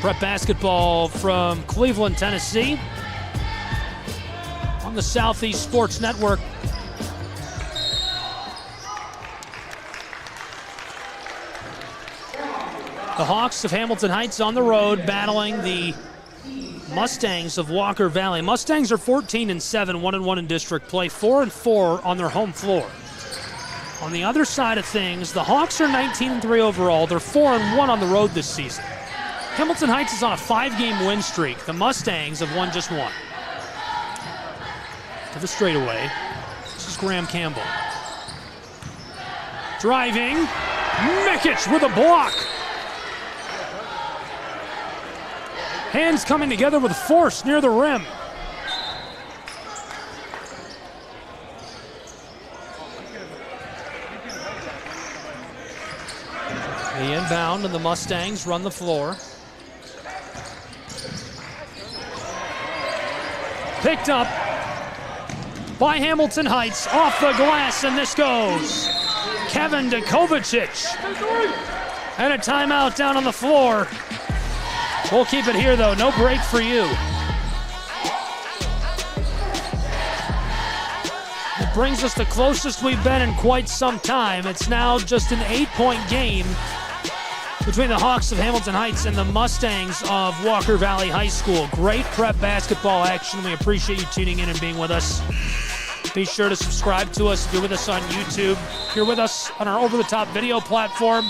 Prep basketball from Cleveland, Tennessee, on the Southeast Sports Network. The Hawks of Hamilton Heights on the road battling the Mustangs of Walker Valley. Mustangs are 14-7, 1-1 in district play, 4-4 on their home floor. On the other side of things, the Hawks are 19-3 overall. They're 4-1 on the road this season. Hamilton Heights is on a 5-game win streak. The Mustangs have won just 1. To the straightaway, this is Graham Campbell. Driving, Mikic with a block. Hands coming together with force near the rim. The inbound and the Mustangs run the floor. Picked up by Hamilton Heights off the glass, and this goes. Kevin Kovacic. And a timeout down on the floor. We'll keep it here, though. No break for you. It brings us the closest we've been in quite some time. It's now just an 8-point game between the Hawks of Hamilton Heights and the Mustangs of Walker Valley High School. Great prep basketball action. We appreciate you tuning in and being with us. Be sure to subscribe to us if you're with us on YouTube. If you're with us on our over-the-top video platform,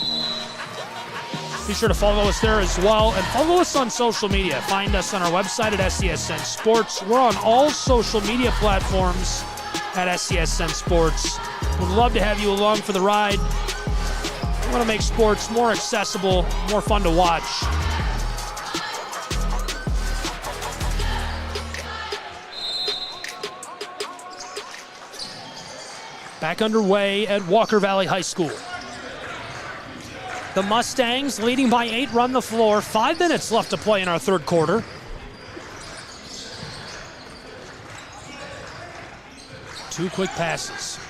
be sure to follow us there as well, and follow us on social media. Find us on our website at SCSN Sports. We're on all social media platforms at SCSN Sports. Would love to have you along for the ride. I want to make sports more accessible, more fun to watch. Back underway at Walker Valley High School. The Mustangs, leading by 8, run the floor. 5 minutes left to play in our third quarter. Two quick passes.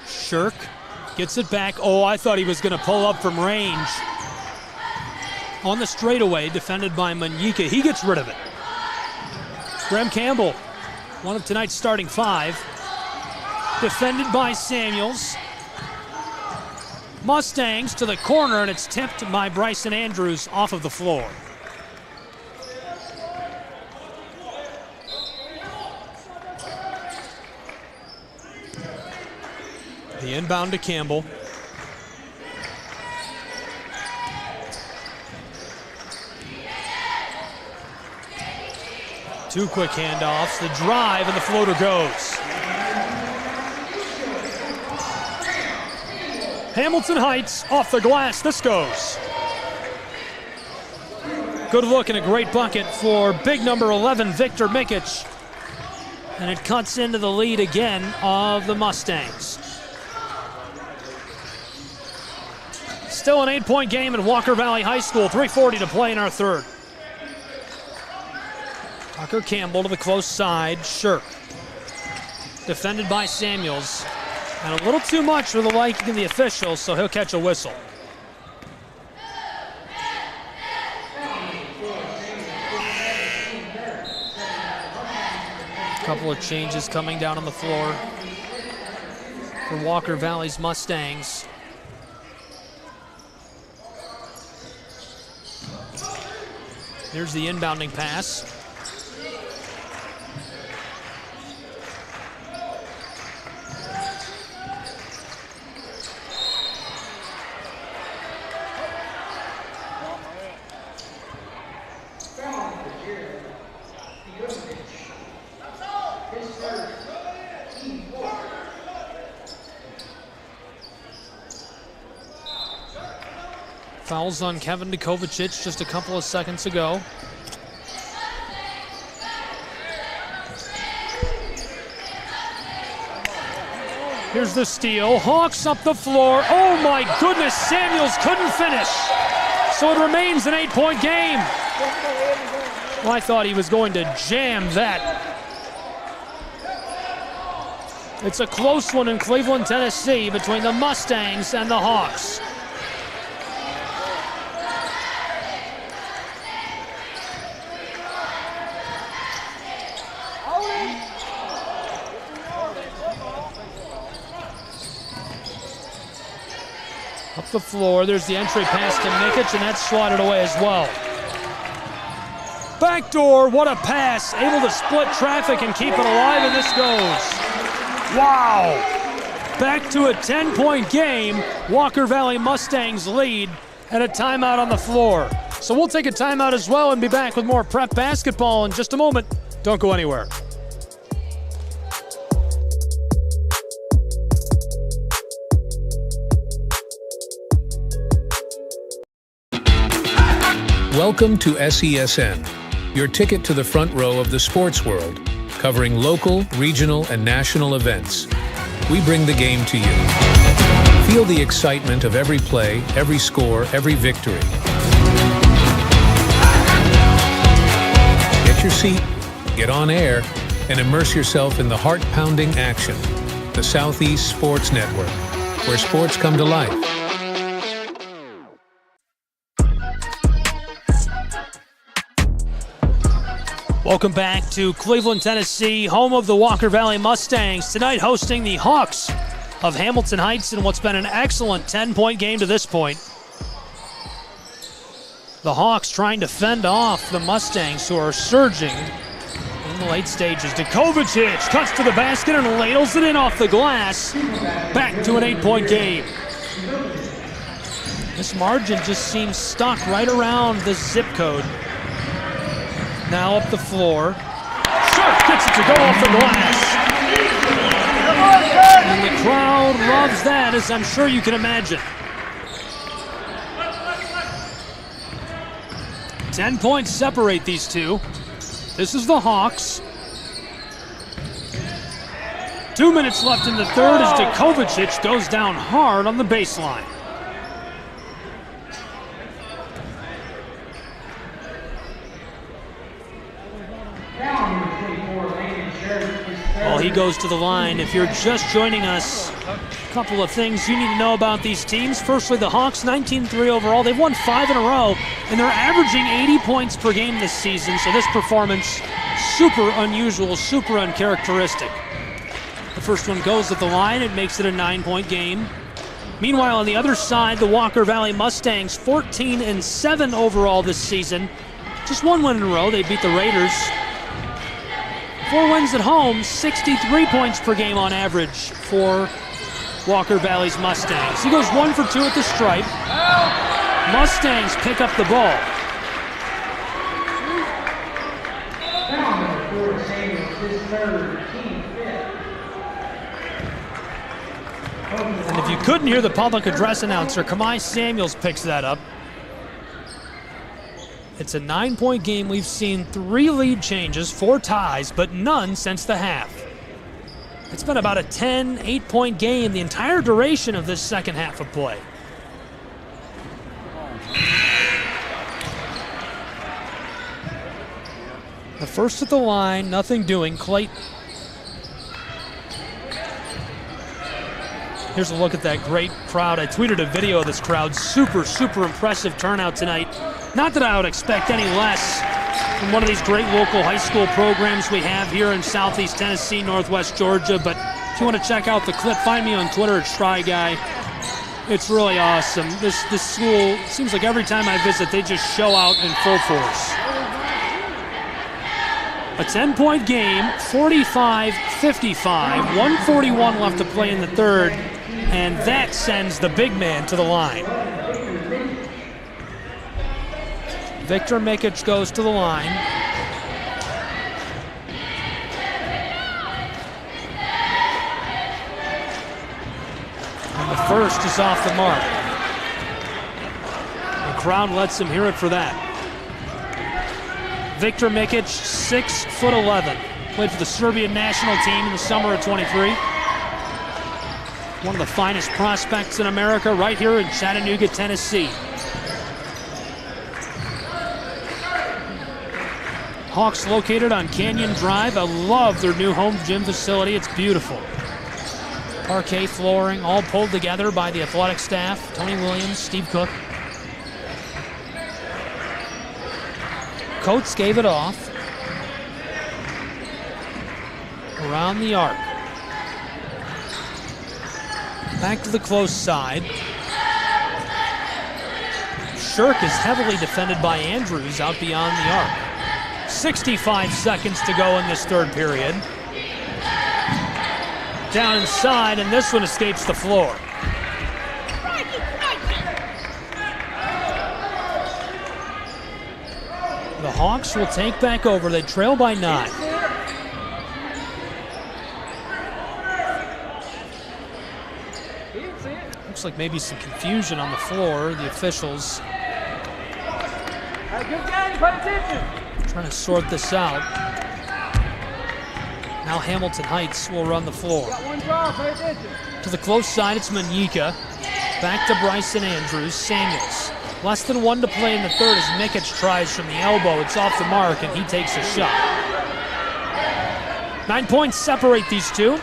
Shirk gets it back. Oh, I thought he was going to pull up from range. On the straightaway, defended by Manyika. He gets rid of it. Graham Campbell, one of tonight's starting 5. Defended by Samuels. Mustangs to the corner, and it's tipped by Bryson Andrews off of the floor. The inbound to Campbell. Two quick handoffs, the drive, and the floater goes. Hamilton Heights off the glass, this goes. Good look and a great bucket for big number 11, Victor Mikic. And it cuts into the lead again of the Mustangs. Still an 8-point game at Walker Valley High School, 3:40 to play in our third. Tucker Campbell to the close side, Shirk. Defended by Samuels. And a little too much for the liking of the officials, so he'll catch a whistle. A couple of changes coming down on the floor for Walker Valley's Mustangs. Here's the inbounding pass. Fouls on Kevin Dukovacic just a couple of seconds ago. Here's the steal. Hawks up the floor. Oh my goodness, Samuels couldn't finish. So it remains an 8-point game. Well, I thought he was going to jam that. It's a close one in Cleveland, Tennessee, between the Mustangs and the Hawks. Up the floor, there's the entry pass to Mikic, and that's swatted away as well. Backdoor, what a pass. Able to split traffic and keep it alive, and this goes. Wow. Back to a 10-point game. Walker Valley Mustangs lead and a timeout on the floor. So we'll take a timeout as well and be back with more prep basketball in just a moment. Don't go anywhere. Welcome to SESN, your ticket to the front row of the sports world, covering local, regional, and national events. We bring the game to you. Feel the excitement of every play, every score, every victory. Get your seat, get on air, and immerse yourself in the heart-pounding action. The Southeast Sports Network, where sports come to life. Welcome back to Cleveland, Tennessee, home of the Walker Valley Mustangs. Tonight hosting the Hawks of Hamilton Heights in what's been an excellent 10-point game to this point. The Hawks trying to fend off the Mustangs, who are surging in the late stages. Dukovacic cuts to the basket and ladles it in off the glass. Back to an 8-point game. This margin just seems stuck right around the zip code. Now up the floor. Sharp gets it to go off the glass. And the crowd loves that, as I'm sure you can imagine. 10 points separate these two. This is the Hawks. 2 minutes left in the third as Djokovic goes down hard on the baseline. Well, he goes to the line. If you're just joining us, a couple of things you need to know about these teams. Firstly, the Hawks, 19-3 overall. They've won 5 in a row, and they're averaging 80 points per game this season, so this performance, super unusual, super uncharacteristic. The first one goes at the line. It makes it a 9-point game. Meanwhile, on the other side, the Walker Valley Mustangs, 14-7 overall this season. Just 1 win in a row. They beat the Raiders. 4 wins at home, 63 points per game on average for Walker Valley's Mustangs. He goes 1 for 2 at the stripe. Mustangs pick up the ball. And if you couldn't hear the public address announcer, Kamai Samuels picks that up. It's a 9-point game. We've seen 3 lead changes, 4 ties, but none since the half. It's been about a 10, 8-point game the entire duration of this second half of play. The first at the line, nothing doing. Clayton. Here's a look at that great crowd. I tweeted a video of this crowd. Super, super impressive turnout tonight. Not that I would expect any less from one of these great local high school programs we have here in Southeast Tennessee, Northwest Georgia. But if you want to check out the clip, find me on Twitter at StryGuy. It's really awesome. This school, seems like every time I visit, they just show out in full force. A 10-point game, 45-55, 1:41 left to play in the third, and that sends the big man to the line. Victor Mikic goes to the line. And the first is off the mark. The crowd lets him hear it for that. Victor Mikic, 6'11", played for the Serbian national team in the summer of '23. One of the finest prospects in America, right here in Chattanooga, Tennessee. Hawks located on Canyon Drive. I love their new home gym facility. It's beautiful. Parquet flooring, all pulled together by the athletic staff. Tony Williams, Steve Cook. Coates gave it off. Around the arc. Back to the close side. Shirk is heavily defended by Andrews out beyond the arc. 65 seconds to go in this third period. Down inside, and this one escapes the floor. The Hawks will take back over. They trail by 9. Looks like maybe some confusion on the floor. The officials trying to sort this out. Now Hamilton Heights will run the floor. To the close side, it's Manyika. Back to Bryson Andrews. Samuels. Less than 1 to play in the third as Mikic tries from the elbow. It's off the mark, and he takes a shot. 9 points separate these two.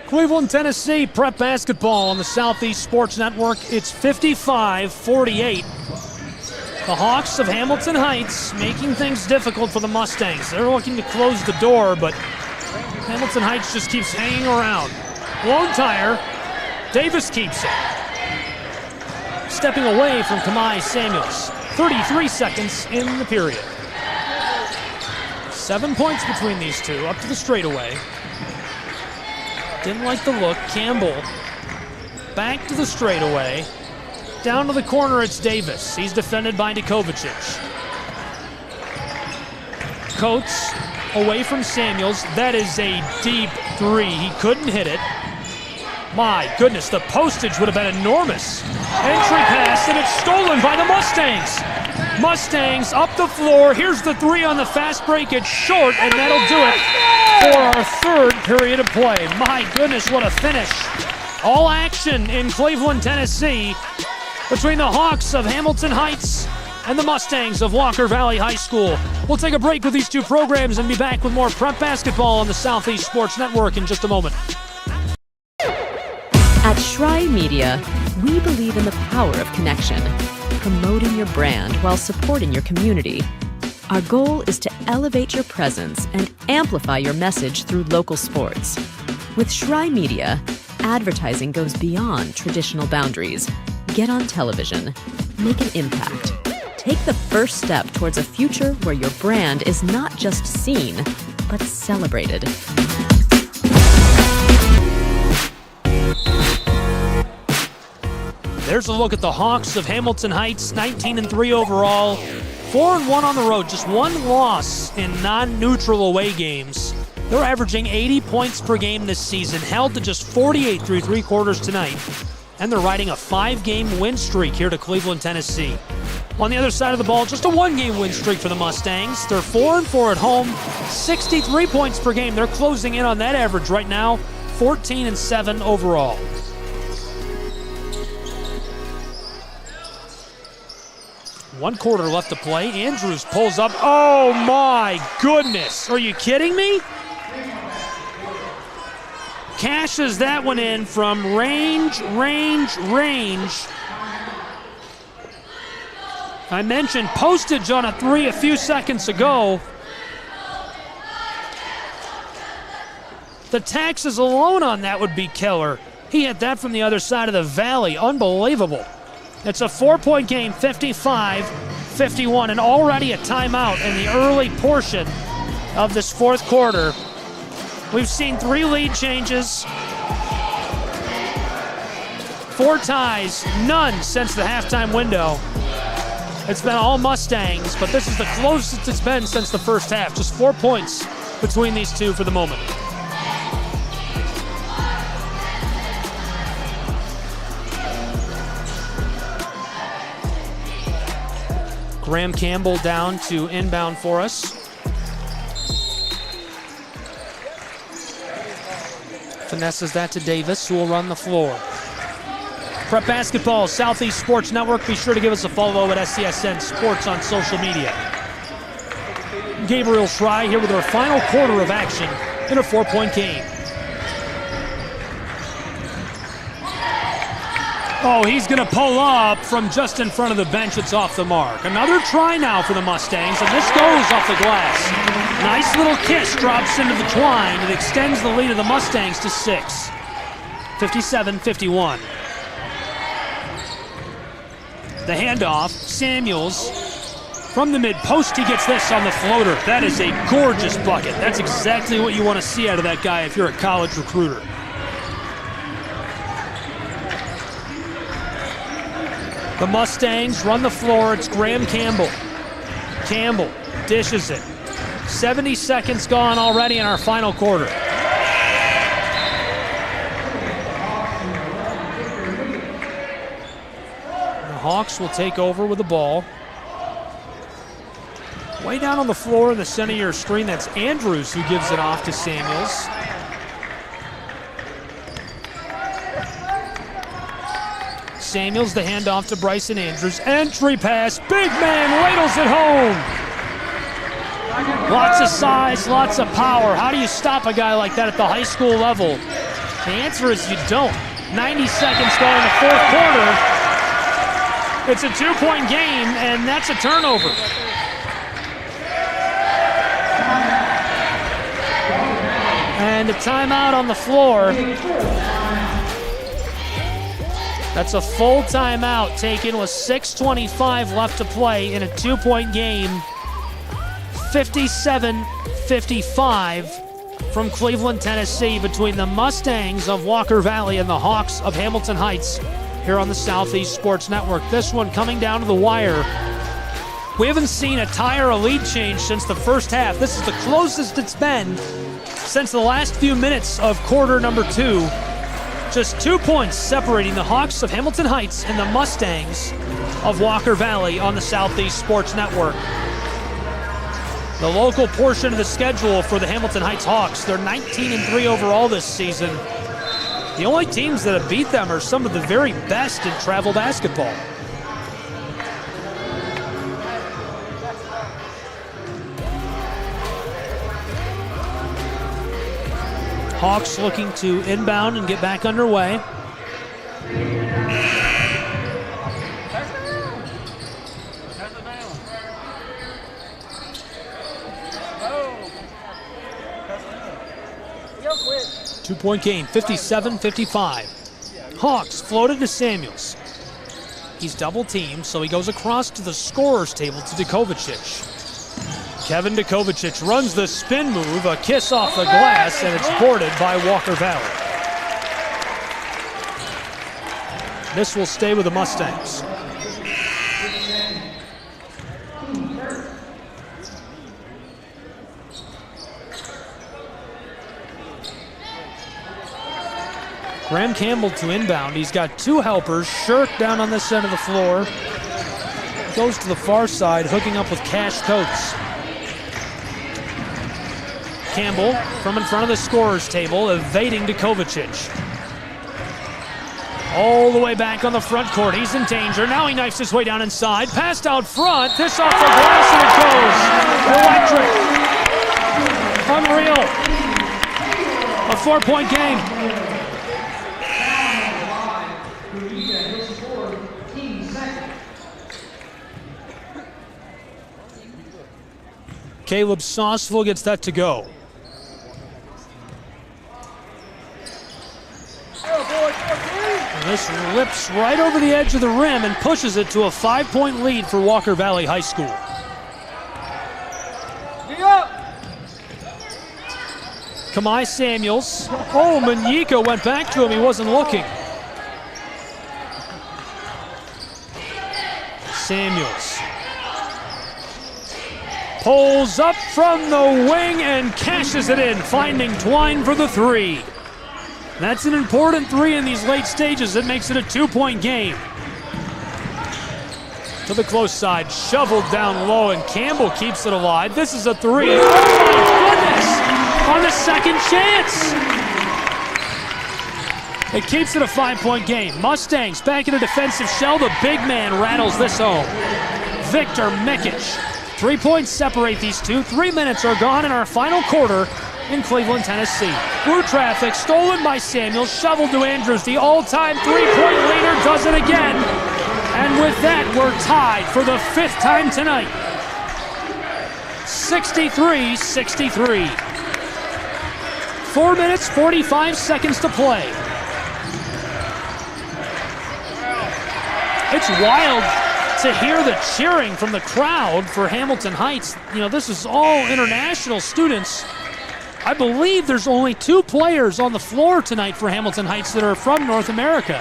Cleveland, Tennessee, prep basketball on the Southeast Sports Network. It's 55-48. The Hawks of Hamilton Heights making things difficult for the Mustangs. They're looking to close the door, but Hamilton Heights just keeps hanging around. Blown tire. Davis keeps it. Stepping away from Kamai Samuels. 33 seconds in the period. 7 points between these two. Up to the straightaway. Didn't like the look. Campbell back to the straightaway. Down to the corner, it's Davis. He's defended by Nikovicic. Coates away from Samuels. That is a deep three. He couldn't hit it. My goodness, the postage would have been enormous. Entry pass, and it's stolen by the Mustangs. Mustangs up the floor. Here's the three on the fast break. It's short, and that'll do it for our third period of play. My goodness, what a finish. All action in Cleveland, Tennessee, between the Hawks of Hamilton Heights and the Mustangs of Walker Valley High School. We'll take a break with these two programs and be back with more prep basketball on the Southeast Sports Network in just a moment. At Shry Media, we believe in the power of connection, promoting your brand while supporting your community. Our goal is to elevate your presence and amplify your message through local sports. With Shry Media, advertising goes beyond traditional boundaries. Get on television. Make an impact. Take the first step towards a future where your brand is not just seen, but celebrated. There's a look at the Hawks of Hamilton Heights, 19-3 overall, 4-1 on the road, just one loss in non-neutral away games. They're averaging 80 points per game this season, held to just 48 through three quarters tonight, and they're riding a 5-game win streak here to Cleveland, Tennessee. On the other side of the ball, just a 1-game win streak for the Mustangs. They're 4-4 at home, 63 points per game. They're closing in on that average right now, 14-7 overall. One quarter left to play. Andrews pulls up. Oh my goodness. Are you kidding me? Cashes that one in from range. I mentioned postage on a three a few seconds ago. The taxes alone on that would be killer. He hit that from the other side of the valley. Unbelievable. It's a 4-point game, 55-51, and already a timeout in the early portion of this fourth quarter. We've seen 3 lead changes, 4 ties, none since the halftime window. It's been all Mustangs, but this is the closest it's been since the first half. Just 4 points between these two for the moment. Graham Campbell down to inbound for us. Finesses that to Davis, who will run the floor. Prep Basketball, Southeast Sports Network. Be sure to give us a follow at SCSN Sports on social media. Gabriel Shry here with our final quarter of action in a 4-point game. Oh, he's going to pull up from just in front of the bench. It's off the mark. Another try now for the Mustangs, and this goes off the glass. Nice little kiss drops into the twine. It extends the lead of the Mustangs to 6. 57-51. The handoff, Samuels from the mid-post. He gets this on the floater. That is a gorgeous bucket. That's exactly what you want to see out of that guy if you're a college recruiter. The Mustangs run the floor. It's Graham Campbell. Campbell dishes it. 70 seconds gone already in our final quarter. The Hawks will take over with the ball. Way down on the floor in the center of your screen, that's Andrews who gives it off to Samuels. Samuels, the handoff to Bryson Andrews. Entry pass, big man ladles it home. Lots of size, lots of power. How do you stop a guy like that at the high school level? The answer is you don't. 90 seconds to go in the fourth quarter. It's a 2-point game, and that's a turnover. And a timeout on the floor. That's a full timeout taken with 6:25 left to play in a 2-point game. 57-55 from Cleveland, Tennessee, between the Mustangs of Walker Valley and the Hawks of Hamilton Heights here on the Southeast Sports Network. This one coming down to the wire. We haven't seen a tie or a lead change since the first half. This is the closest it's been since the last few minutes of quarter number 2. Just 2 points separating the Hawks of Hamilton Heights and the Mustangs of Walker Valley on the Southeast Sports Network. The local portion of the schedule for the Hamilton Heights Hawks, they're 19-3 overall this season. The only teams that have beat them are some of the very best in travel basketball. Hawks looking to inbound and get back underway. Two-point game, 57-55. Hawks floated to Samuels. He's double-teamed, so he goes across to the scorer's table to Dukovicic. Kevin Dukovicic runs the spin move, a kiss off the glass, and it's boarded by Walker Valley. This will stay with the Mustangs. Graham Campbell to inbound. He's got 2 helpers. Shirk down on this end of the floor. Goes to the far side, hooking up with Cash Coates. Campbell from in front of the scorer's table, evading Dukovicic. All the way back on the front court. He's in danger. Now he knifes his way down inside. Passed out front. This off the glass and it goes. Electric. Unreal. A 4-point game. Caleb Sauceville gets that to go. And this rips right over the edge of the rim and pushes it to a 5-point lead for Walker Valley High School. Kamai Samuels. Oh, Manyika went back to him. He wasn't looking. Samuels. Pulls up from the wing and cashes it in, finding Twine for the 3. That's an important 3 in these late stages. It makes it a 2-point game. To the close side, shoveled down low, and Campbell keeps it alive. This is a 3. Oh my goodness! On the second chance! It keeps it a 5-point game. Mustangs back in a defensive shell. The big man rattles this home. Victor Mikic. 3 points separate these two. 3 minutes are gone in our final quarter in Cleveland, Tennessee. Through traffic, stolen by Samuels, shoveled to Andrews. The all-time 3-point leader does it again. And with that, we're tied for the 5th time tonight. 63-63. 4 minutes, 45 seconds to play. It's wild to hear the cheering from the crowd for Hamilton Heights. You know, this is all international students. I believe there's only 2 players on the floor tonight for Hamilton Heights that are from North America.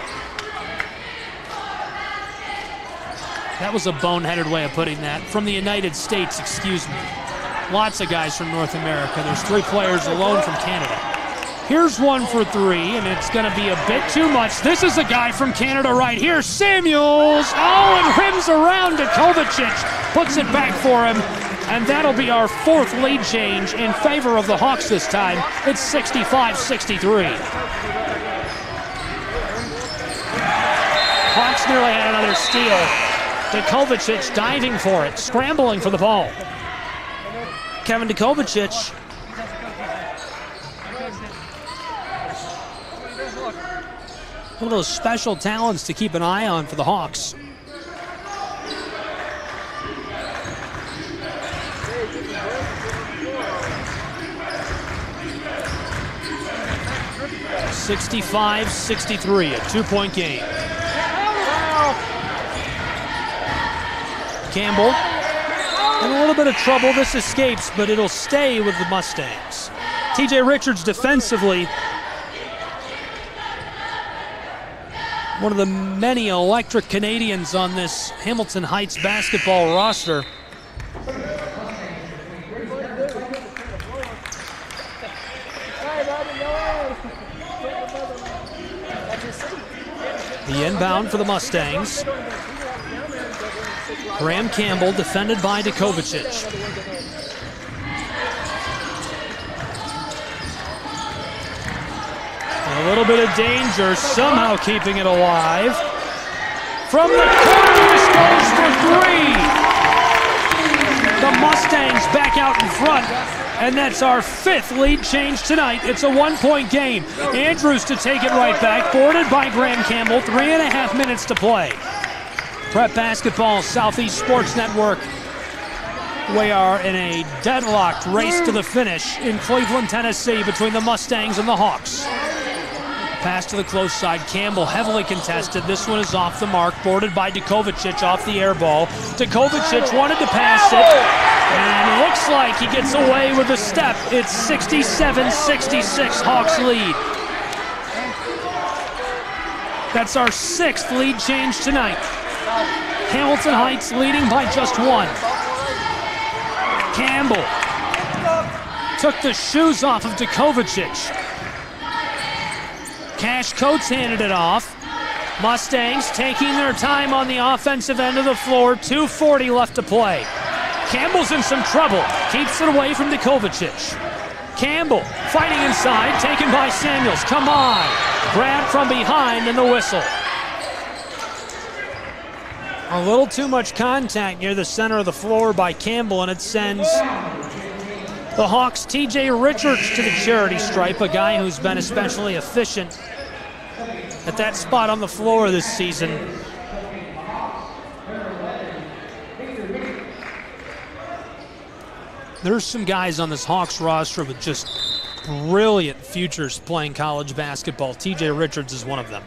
That was a boneheaded way of putting that. From the United States, excuse me. Lots of guys from North America. There's 3 players alone from Canada. Here's one for 3, and it's going to be a bit too much. This is a guy from Canada right here, Samuels. Oh, and rims around to Kovacic. Puts it back for him, and that'll be our 4th lead change in favor of the Hawks this time. It's 65-63. Hawks nearly had another steal. Dukovicic diving for it, scrambling for the ball. Kevin Dukovicic One of those special talents to keep an eye on for the Hawks. (65-63), a 2-point game. Campbell in a little bit of trouble. This escapes, but it'll stay with the Mustangs. TJ Richards defensively, one of the many electric Canadians on this Hamilton Heights basketball roster. The inbound for the Mustangs. Graham Campbell defended by Djokovic. A little bit of danger, somehow keeping it alive. From the corner, this goes for three. The Mustangs back out in front, and that's our 5th lead change tonight. It's a 1-point game. Andrews to take it right back, boarded by Graham Campbell. 3.5 minutes to play. Prep Basketball, Southeast Sports Network. We are in a deadlocked race to the finish in Cleveland, Tennessee, between the Mustangs and the Hawks. Pass to the close side. Campbell heavily contested. This one is off the mark, boarded by Djokovic off the air ball. Djokovic wanted to pass it, and it looks like he gets away with a step. It's 67-66, Hawks lead. That's our 6th lead change tonight. Hamilton Heights leading by just 1. Campbell took the shoes off of Djokovic. Cash Coates handed it off. Mustangs taking their time on the offensive end of the floor. 2:40 left to play. Campbell's in some trouble. Keeps it away from Djokovic. Campbell fighting inside, taken by Samuels. Come on. Grabbed from behind and the whistle. A little too much contact near the center of the floor by Campbell, and it sends the Hawks' TJ Richards to the charity stripe, a guy who's been especially efficient at that spot on the floor this season. There's some guys on this Hawks roster with just brilliant futures playing college basketball. TJ Richards is one of them.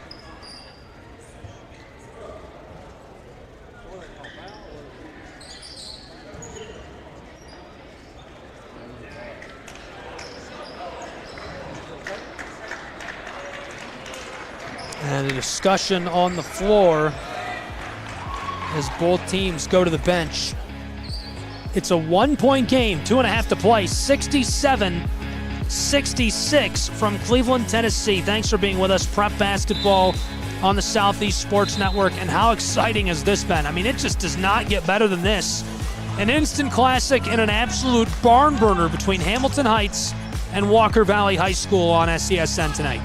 And a discussion on the floor as both teams go to the bench. It's a 1-point game, 2.5 to play, 67-66 from Cleveland, Tennessee. Thanks for being with us. Prep Basketball on the Southeast Sports Network. And how exciting has this been? I mean, it just does not get better than this. An instant classic and an absolute barn burner between Hamilton Heights and Walker Valley High School on SESN tonight.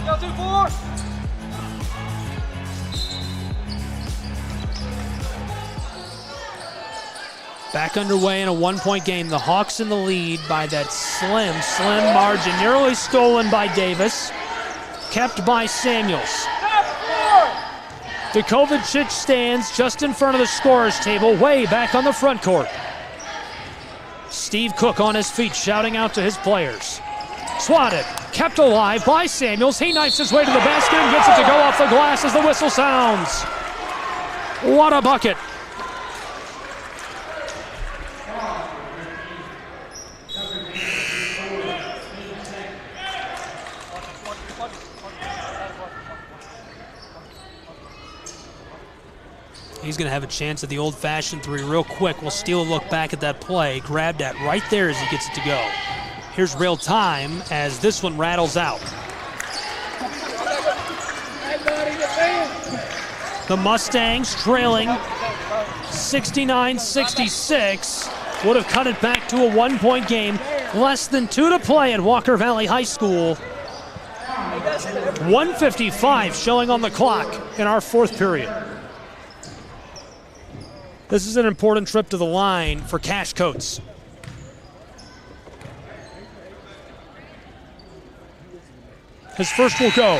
Back underway in a 1-point game. The Hawks in the lead by that slim margin. Nearly stolen by Davis. Kept by Samuels. Djokovic stands just in front of the scorer's table, way back on the front court. Steve Cook on his feet, shouting out to his players. Swatted, kept alive by Samuels. He knifes his way to the basket and gets it to go off the glass as the whistle sounds. What a bucket. He's going to have a chance at the old-fashioned three real quick. We'll steal a look back at that play. Grabbed at right there as he gets it to go. Here's real time as this one rattles out. The Mustangs trailing 69-66 would have cut it back to a 1-point game. Less than 2 to play at Walker Valley High School. 1:55 showing on the clock in our 4th period. This is an important trip to the line for Cash Coates. His first will go.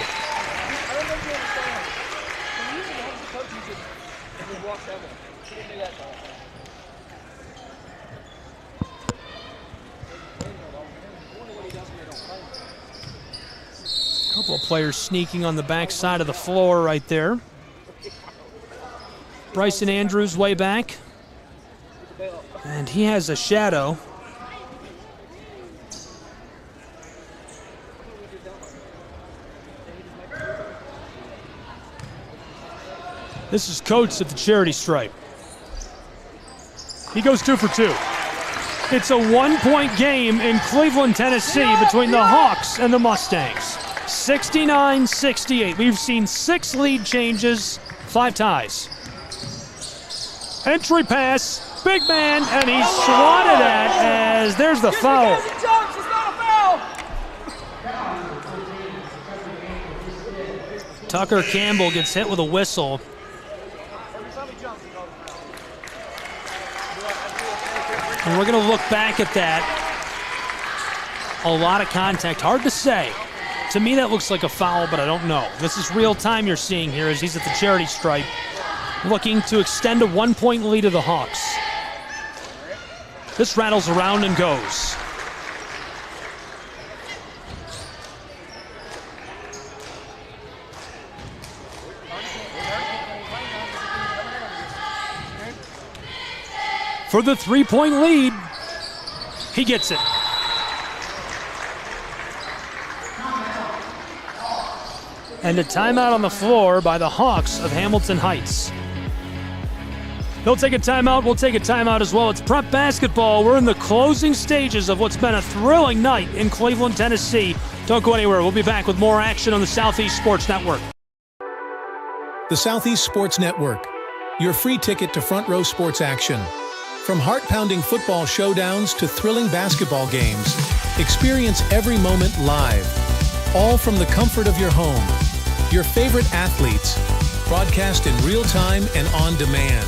couple of players sneaking on the back side of the floor right there. Bryson Andrews way back. And he has a shadow. This is Coates at the charity stripe. He goes 2 for 2. It's a 1-point game in Cleveland, Tennessee between the Hawks and the Mustangs. 69-68. We've seen 6 lead changes, 5 ties. Entry pass, big man, and he's swatted at as there's the foul. Tucker Campbell gets hit with a whistle. And we're going to look back at that. A lot of contact. Hard to say. To me, that looks like a foul, but I don't know. This is real time you're seeing here as he's at the charity stripe, looking to extend a 1-point lead to the Hawks. This rattles around and goes. For the 3-point lead, he gets it. And a timeout on the floor by the Hawks of Hamilton Heights. They'll take a timeout, we'll take a timeout as well. It's prep basketball. We're in the closing stages of what's been a thrilling night in Cleveland, Tennessee. Don't go anywhere. We'll be back with more action on the Southeast Sports Network. The Southeast Sports Network, your free ticket to front row sports action. From heart-pounding football showdowns to thrilling basketball games, experience every moment live, all from the comfort of your home. Your favorite athletes, broadcast in real time and on demand.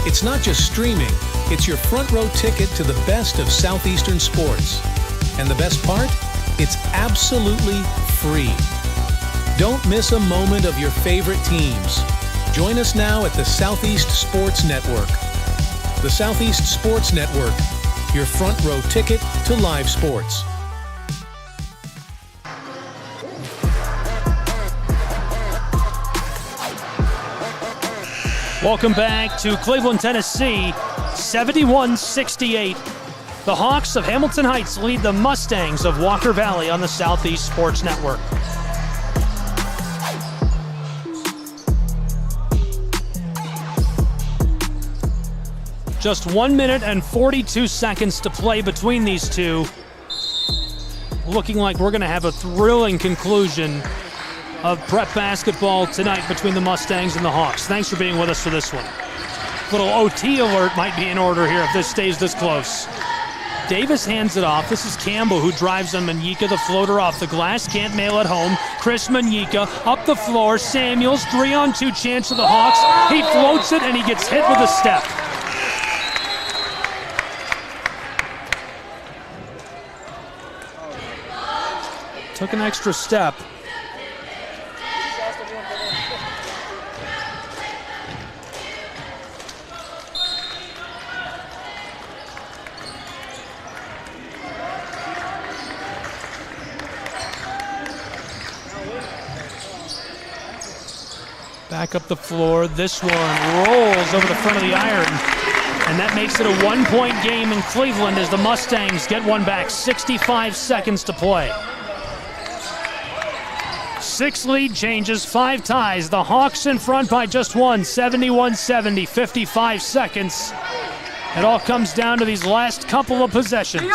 It's not just streaming, it's your front row ticket to the best of Southeastern sports. And the best part? It's absolutely free. Don't miss a moment of your favorite teams. Join us now at the Southeast Sports Network. The Southeast Sports Network, your front row ticket to live sports. Welcome back to Cleveland, Tennessee, 71-68. The Hawks of Hamilton Heights lead the Mustangs of Walker Valley on the Southeast Sports Network. Just 1 minute and 42 seconds to play between these two. Looking like we're going to have a thrilling conclusion of prep basketball tonight between the Mustangs and the Hawks. Thanks for being with us for this one. Little OT alert might be in order here if this stays this close. Davis hands it off. This is Campbell who drives on Manyika, the floater off the glass. Can't mail it home. Chris Manyika up the floor. Samuels, 3-on-2 chance for the Hawks. He floats it and he gets hit with a step. Took an extra step. Back up the floor. This one rolls over the front of the iron. And that makes it a 1-point game in Cleveland as the Mustangs get one back. 65 seconds to play. 6 lead changes, 5 ties. The Hawks in front by just one, 71-70, 55 seconds. It all comes down to these last couple of possessions.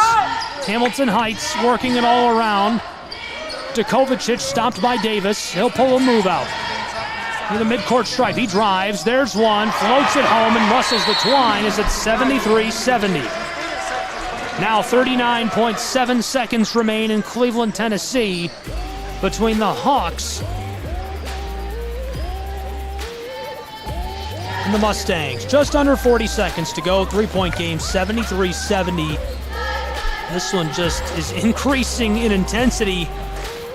Hamilton Heights working it all around. Djokovic stopped by Davis. He'll pull a move out. With a midcourt stripe, he drives. There's one, floats it home and rustles the twine as it's 73-70. Now 39.7 seconds remain in Cleveland, Tennessee, between the Hawks and the Mustangs. Just under 40 seconds to go. 3-point game, 73-70. This one just is increasing in intensity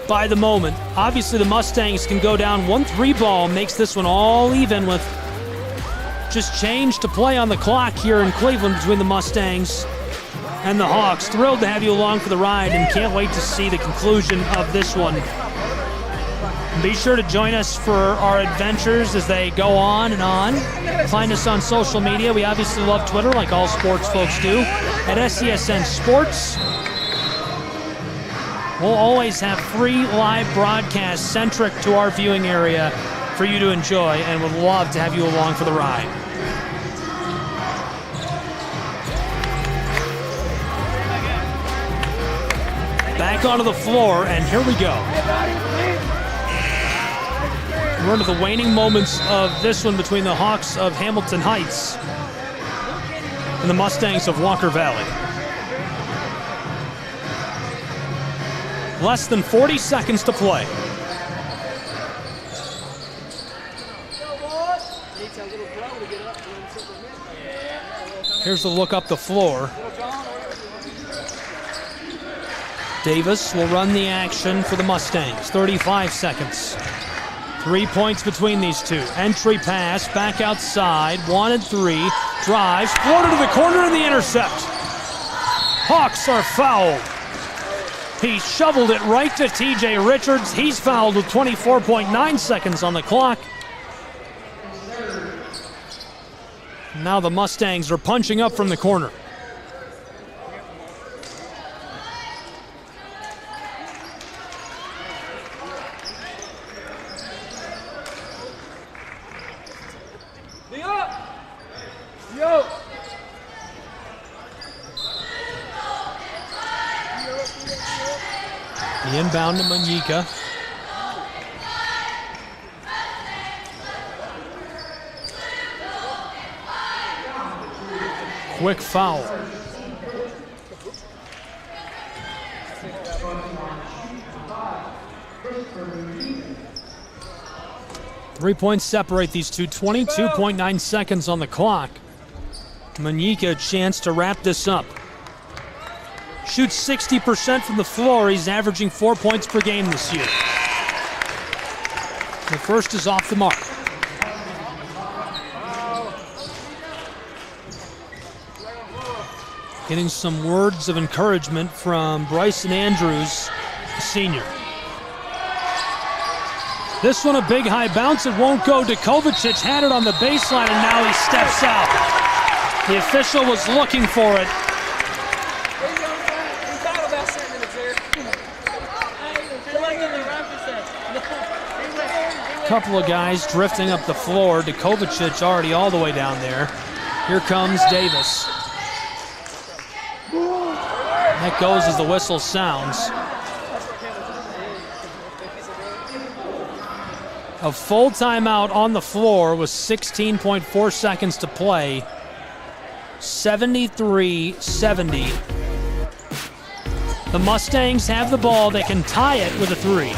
by the moment. Obviously, the Mustangs can go down 1-3 ball, makes this one all even with just change to play on the clock here in Cleveland between the Mustangs and the Hawks. Thrilled to have you along for the ride and can't wait to see the conclusion of this one. Be sure to join us for our adventures as they go on and on. Find us on social media. We obviously love Twitter, like all sports folks do, at SESN Sports. We'll always have free live broadcasts centric to our viewing area for you to enjoy, and would love to have you along for the ride. Back onto the floor, and here we go. We're into the waning moments of this one between the Hawks of Hamilton Heights and the Mustangs of Walker Valley. Less than 40 seconds to play. Here's the look up the floor. Davis will run the action for the Mustangs. 35 seconds. 3 points between these two. Entry pass, back outside, 1 and 3. Drives, floated to the corner and the intercept. Hawks are fouled. He shoveled it right to TJ Richards. He's fouled with 24.9 seconds on the clock. Now the Mustangs are punching up from the corner. The inbound to Manyika. Quick foul. Three points separate these two, 22.9 seconds on the clock. Manyika a chance to wrap this up. Shoots 60% from the floor. He's averaging 4 points per game this year. The first is off the mark. Getting some words of encouragement from Bryson Andrews, the senior. This one a big high bounce. It won't go. Kovacic had it on the baseline, and now he steps out. The official was looking for it. Couple of guys drifting up the floor. Kovacic already all the way down there. Here comes Davis. That goes as the whistle sounds. A full timeout on the floor with 16.4 seconds to play. 73-70. The Mustangs have the ball. They can tie it with a three.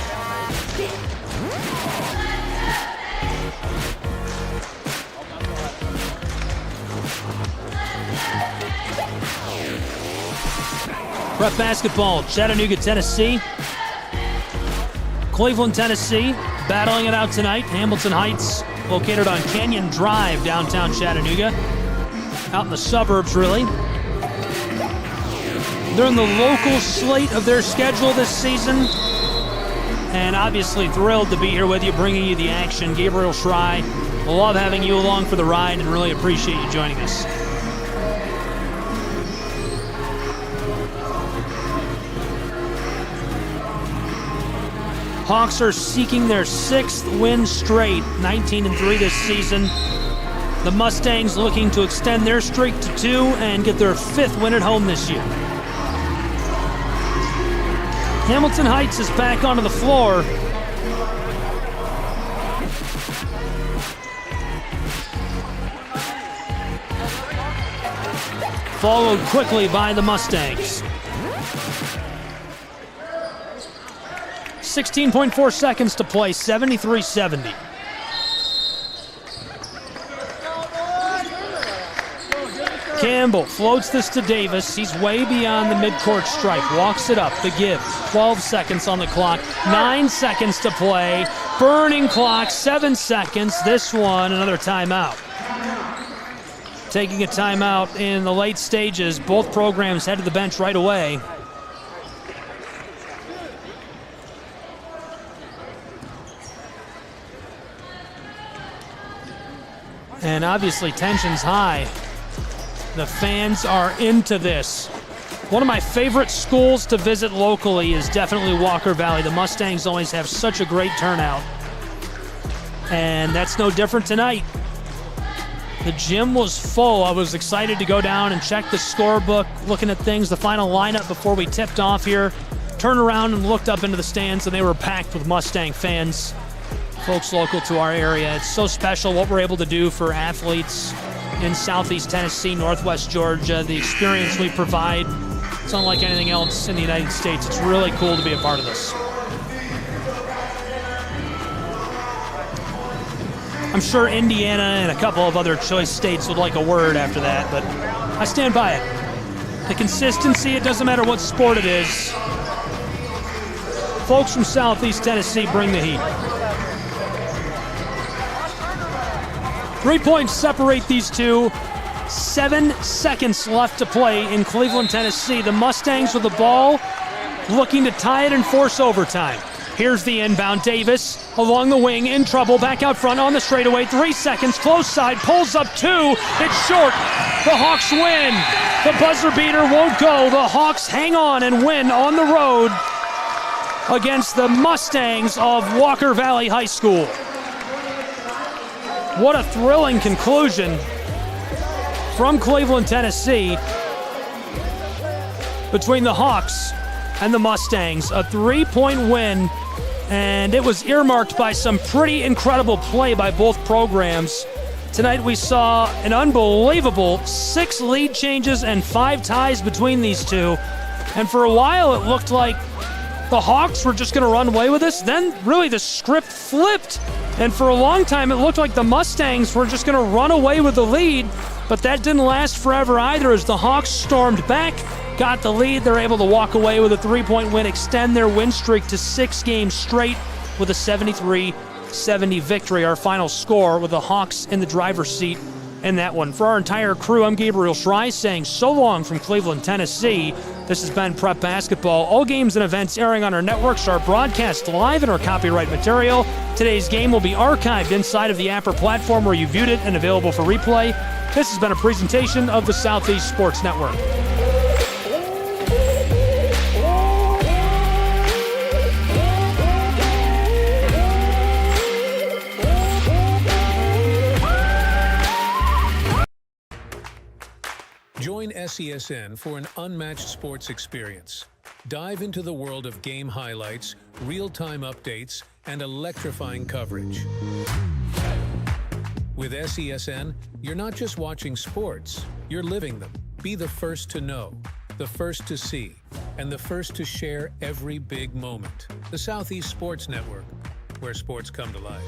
Prep basketball, Chattanooga, Tennessee. Cleveland, Tennessee, battling it out tonight. Hamilton Heights, located on Canyon Drive, downtown Chattanooga. Out in the suburbs, really. They're in the local slate of their schedule this season. And obviously thrilled to be here with you, bringing you the action. Gabriel Schrei, love having you along for the ride and really appreciate you joining us. Hawks are seeking their 6th win straight, 19-3 this season. The Mustangs looking to extend their streak to 2 and get their 5th win at home this year. Hamilton Heights is back onto the floor. Followed quickly by the Mustangs. 16.4 seconds to play, 73-70. Campbell floats this to Davis. He's way beyond the midcourt stripe. Walks it up. The give. 12 seconds on the clock. 9 seconds to play. Burning clock. 7 seconds. This one, another timeout. Taking a timeout in the late stages. Both programs head to the bench right away. And obviously tension's high. The fans are into this. One of my favorite schools to visit locally is definitely Walker Valley. The Mustangs always have such a great turnout. And that's no different tonight. The gym was full. I was excited to go down and check the scorebook, looking at things, the final lineup before we tipped off here. Turned around and looked up into the stands, and they were packed with Mustang fans, folks local to our area. It's so special what we're able to do for athletes in Southeast Tennessee, Northwest Georgia. The experience we provide, it's unlike anything else in the United States. It's really cool to be a part of this. I'm sure Indiana and a couple of other choice states would like a word after that, but I stand by it. The consistency, it doesn't matter what sport it is. Folks from Southeast Tennessee bring the heat. 3 points separate these two. 7 seconds left to play in Cleveland, Tennessee. The Mustangs with the ball, looking to tie it and force overtime. Here's the inbound. Davis along the wing, in trouble, back out front on the straightaway. 3 seconds, close side, pulls up 2. It's short. The Hawks win. The buzzer beater won't go. The Hawks hang on and win on the road against the Mustangs of Walker Valley High School. What a thrilling conclusion from Cleveland, Tennessee, between the Hawks and the Mustangs. A 3-point win, and it was earmarked by some pretty incredible play by both programs. Tonight we saw an unbelievable 6 lead changes and 5 ties between these two. And for a while it looked like the Hawks were just going to run away with this. Then really the script flipped. And for a long time it looked like the Mustangs were just going to run away with the lead. But that didn't last forever either, as the Hawks stormed back, got the lead. They're able to walk away with a 3-point win, extend their win streak to 6 games straight with a 73-70 victory. Our final score with the Hawks in the driver's seat in that one. For our entire crew, I'm Gabriel Schrei saying so long from Cleveland, Tennessee. This has been Prep Basketball. All games and events airing on our networks are broadcast live in our copyright material. Today's game will be archived inside of the Apper platform where you viewed it and available for replay. This has been a presentation of the Southeast Sports Network. Join SESN for an unmatched sports experience. Dive into the world of game highlights, real-time updates, and electrifying coverage. With SESN, you're not just watching sports, you're living them. Be the first to know, the first to see, and the first to share every big moment. The Southeast Sports Network, where sports come to life.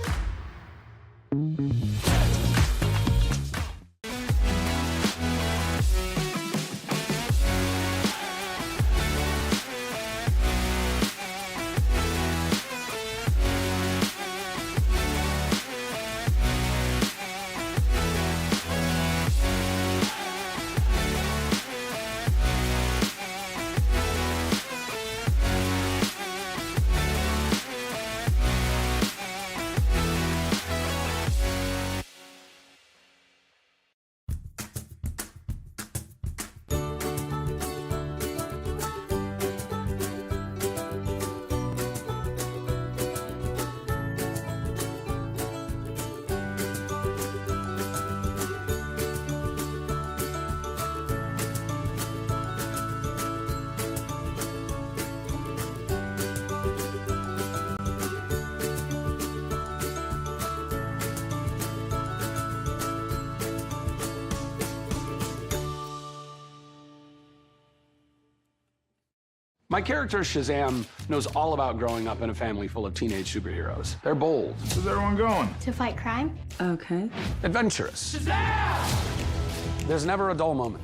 My character, Shazam, knows all about growing up in a family full of teenage superheroes. They're bold. Where's everyone going? To fight crime? Okay. Adventurous. Shazam! There's never a dull moment.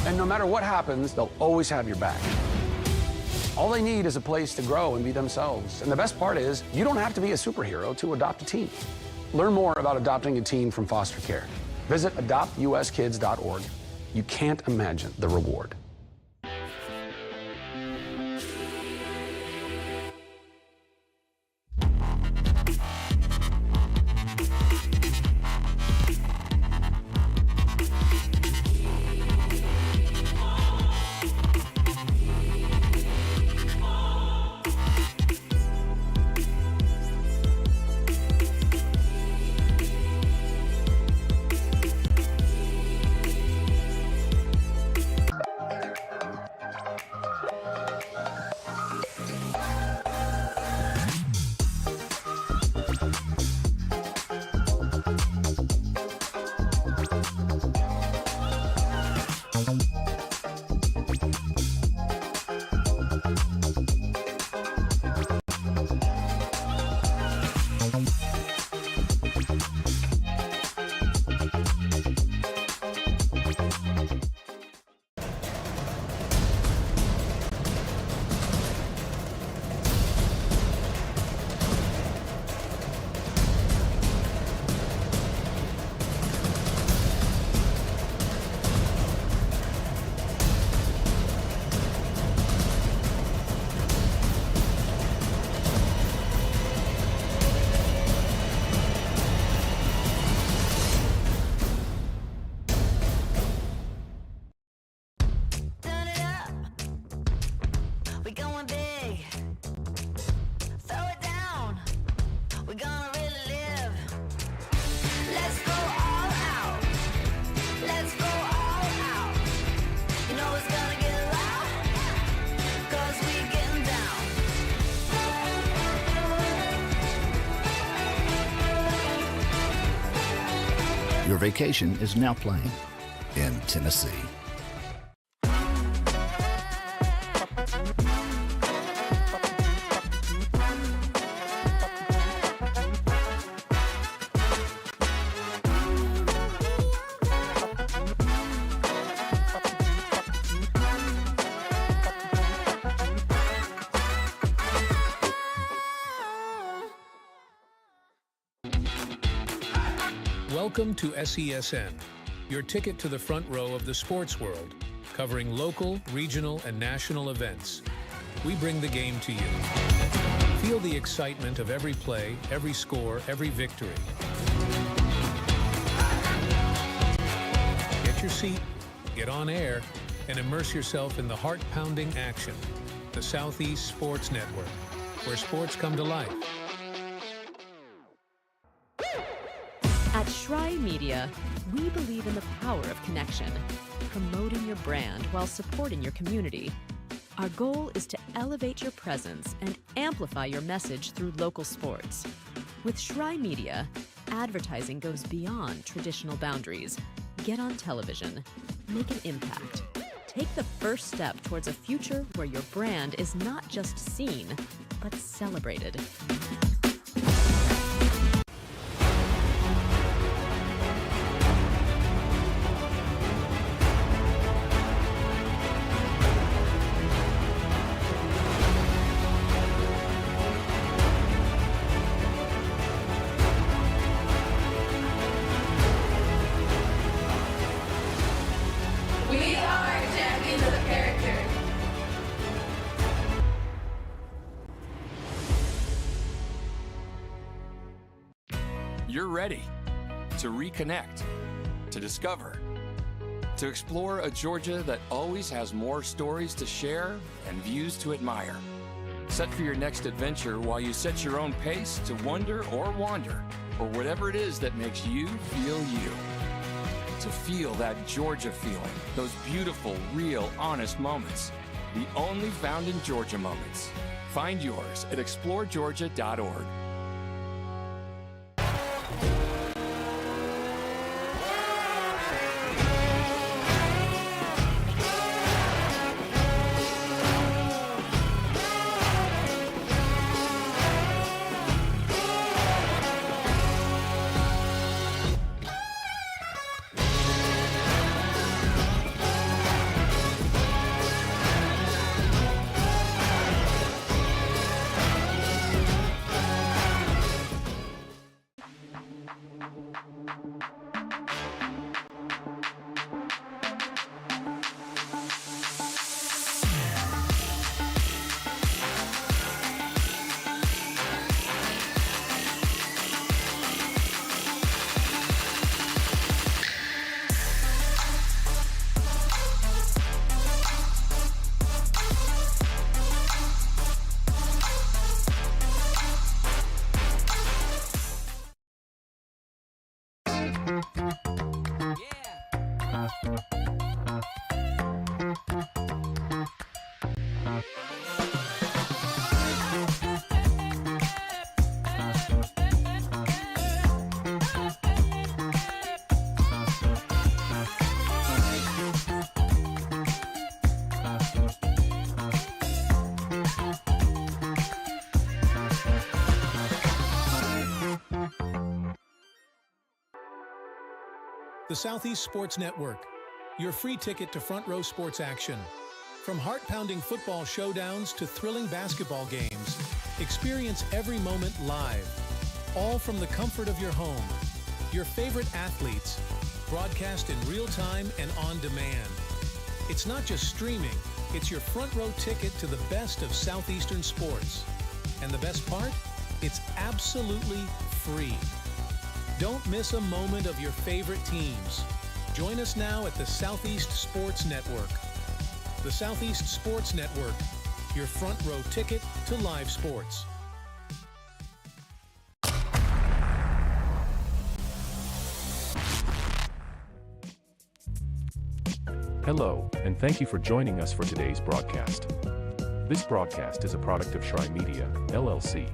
And no matter what happens, they'll always have your back. All they need is a place to grow and be themselves. And the best part is, you don't have to be a superhero to adopt a teen. Learn more about adopting a teen from foster care. Visit adoptuskids.org. You can't imagine the reward. Your vacation is now playing in Tennessee. Welcome to SESN, your ticket to the front row of the sports world, covering local, regional, and national events. We bring the game to you. Feel the excitement of every play, every score, every victory. Get your seat, get on air, and immerse yourself in the heart-pounding action. The Southeast Sports Network, where sports come to life. At Shry Media, we believe in the power of connection, promoting your brand while supporting your community. Our goal is to elevate your presence and amplify your message through local sports. With Shry Media, advertising goes beyond traditional boundaries. Get on television, make an impact. Take the first step towards a future where your brand is not just seen, but celebrated. You're ready to reconnect, to discover, to explore a Georgia that always has more stories to share and views to admire. Set for your next adventure while you set your own pace to wonder or wander, or whatever it is that makes you feel you. To feel that Georgia feeling, those beautiful, real, honest moments. The only found in Georgia moments. Find yours at exploregeorgia.org. The Southeast Sports Network, your free ticket to front row sports action. From heart-pounding football showdowns to thrilling basketball games, experience every moment live, all from the comfort of your home. Your favorite athletes, broadcast in real time and on demand. It's not just streaming, it's your front row ticket to the best of Southeastern sports. And the best part? It's absolutely free. Don't miss a moment of your favorite teams. Join us now at the Southeast Sports Network. The Southeast Sports Network, your front row ticket to live sports. Hello, and thank you for joining us for today's broadcast. This broadcast is a product of Shry Media, LLC.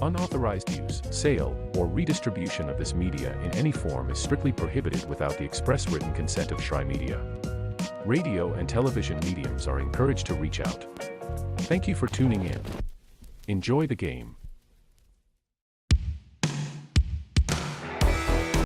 Unauthorized use, sale, or redistribution of this media in any form is strictly prohibited without the express written consent of Shry Media. Radio and television mediums are encouraged to reach out. Thank you for tuning in. Enjoy the game.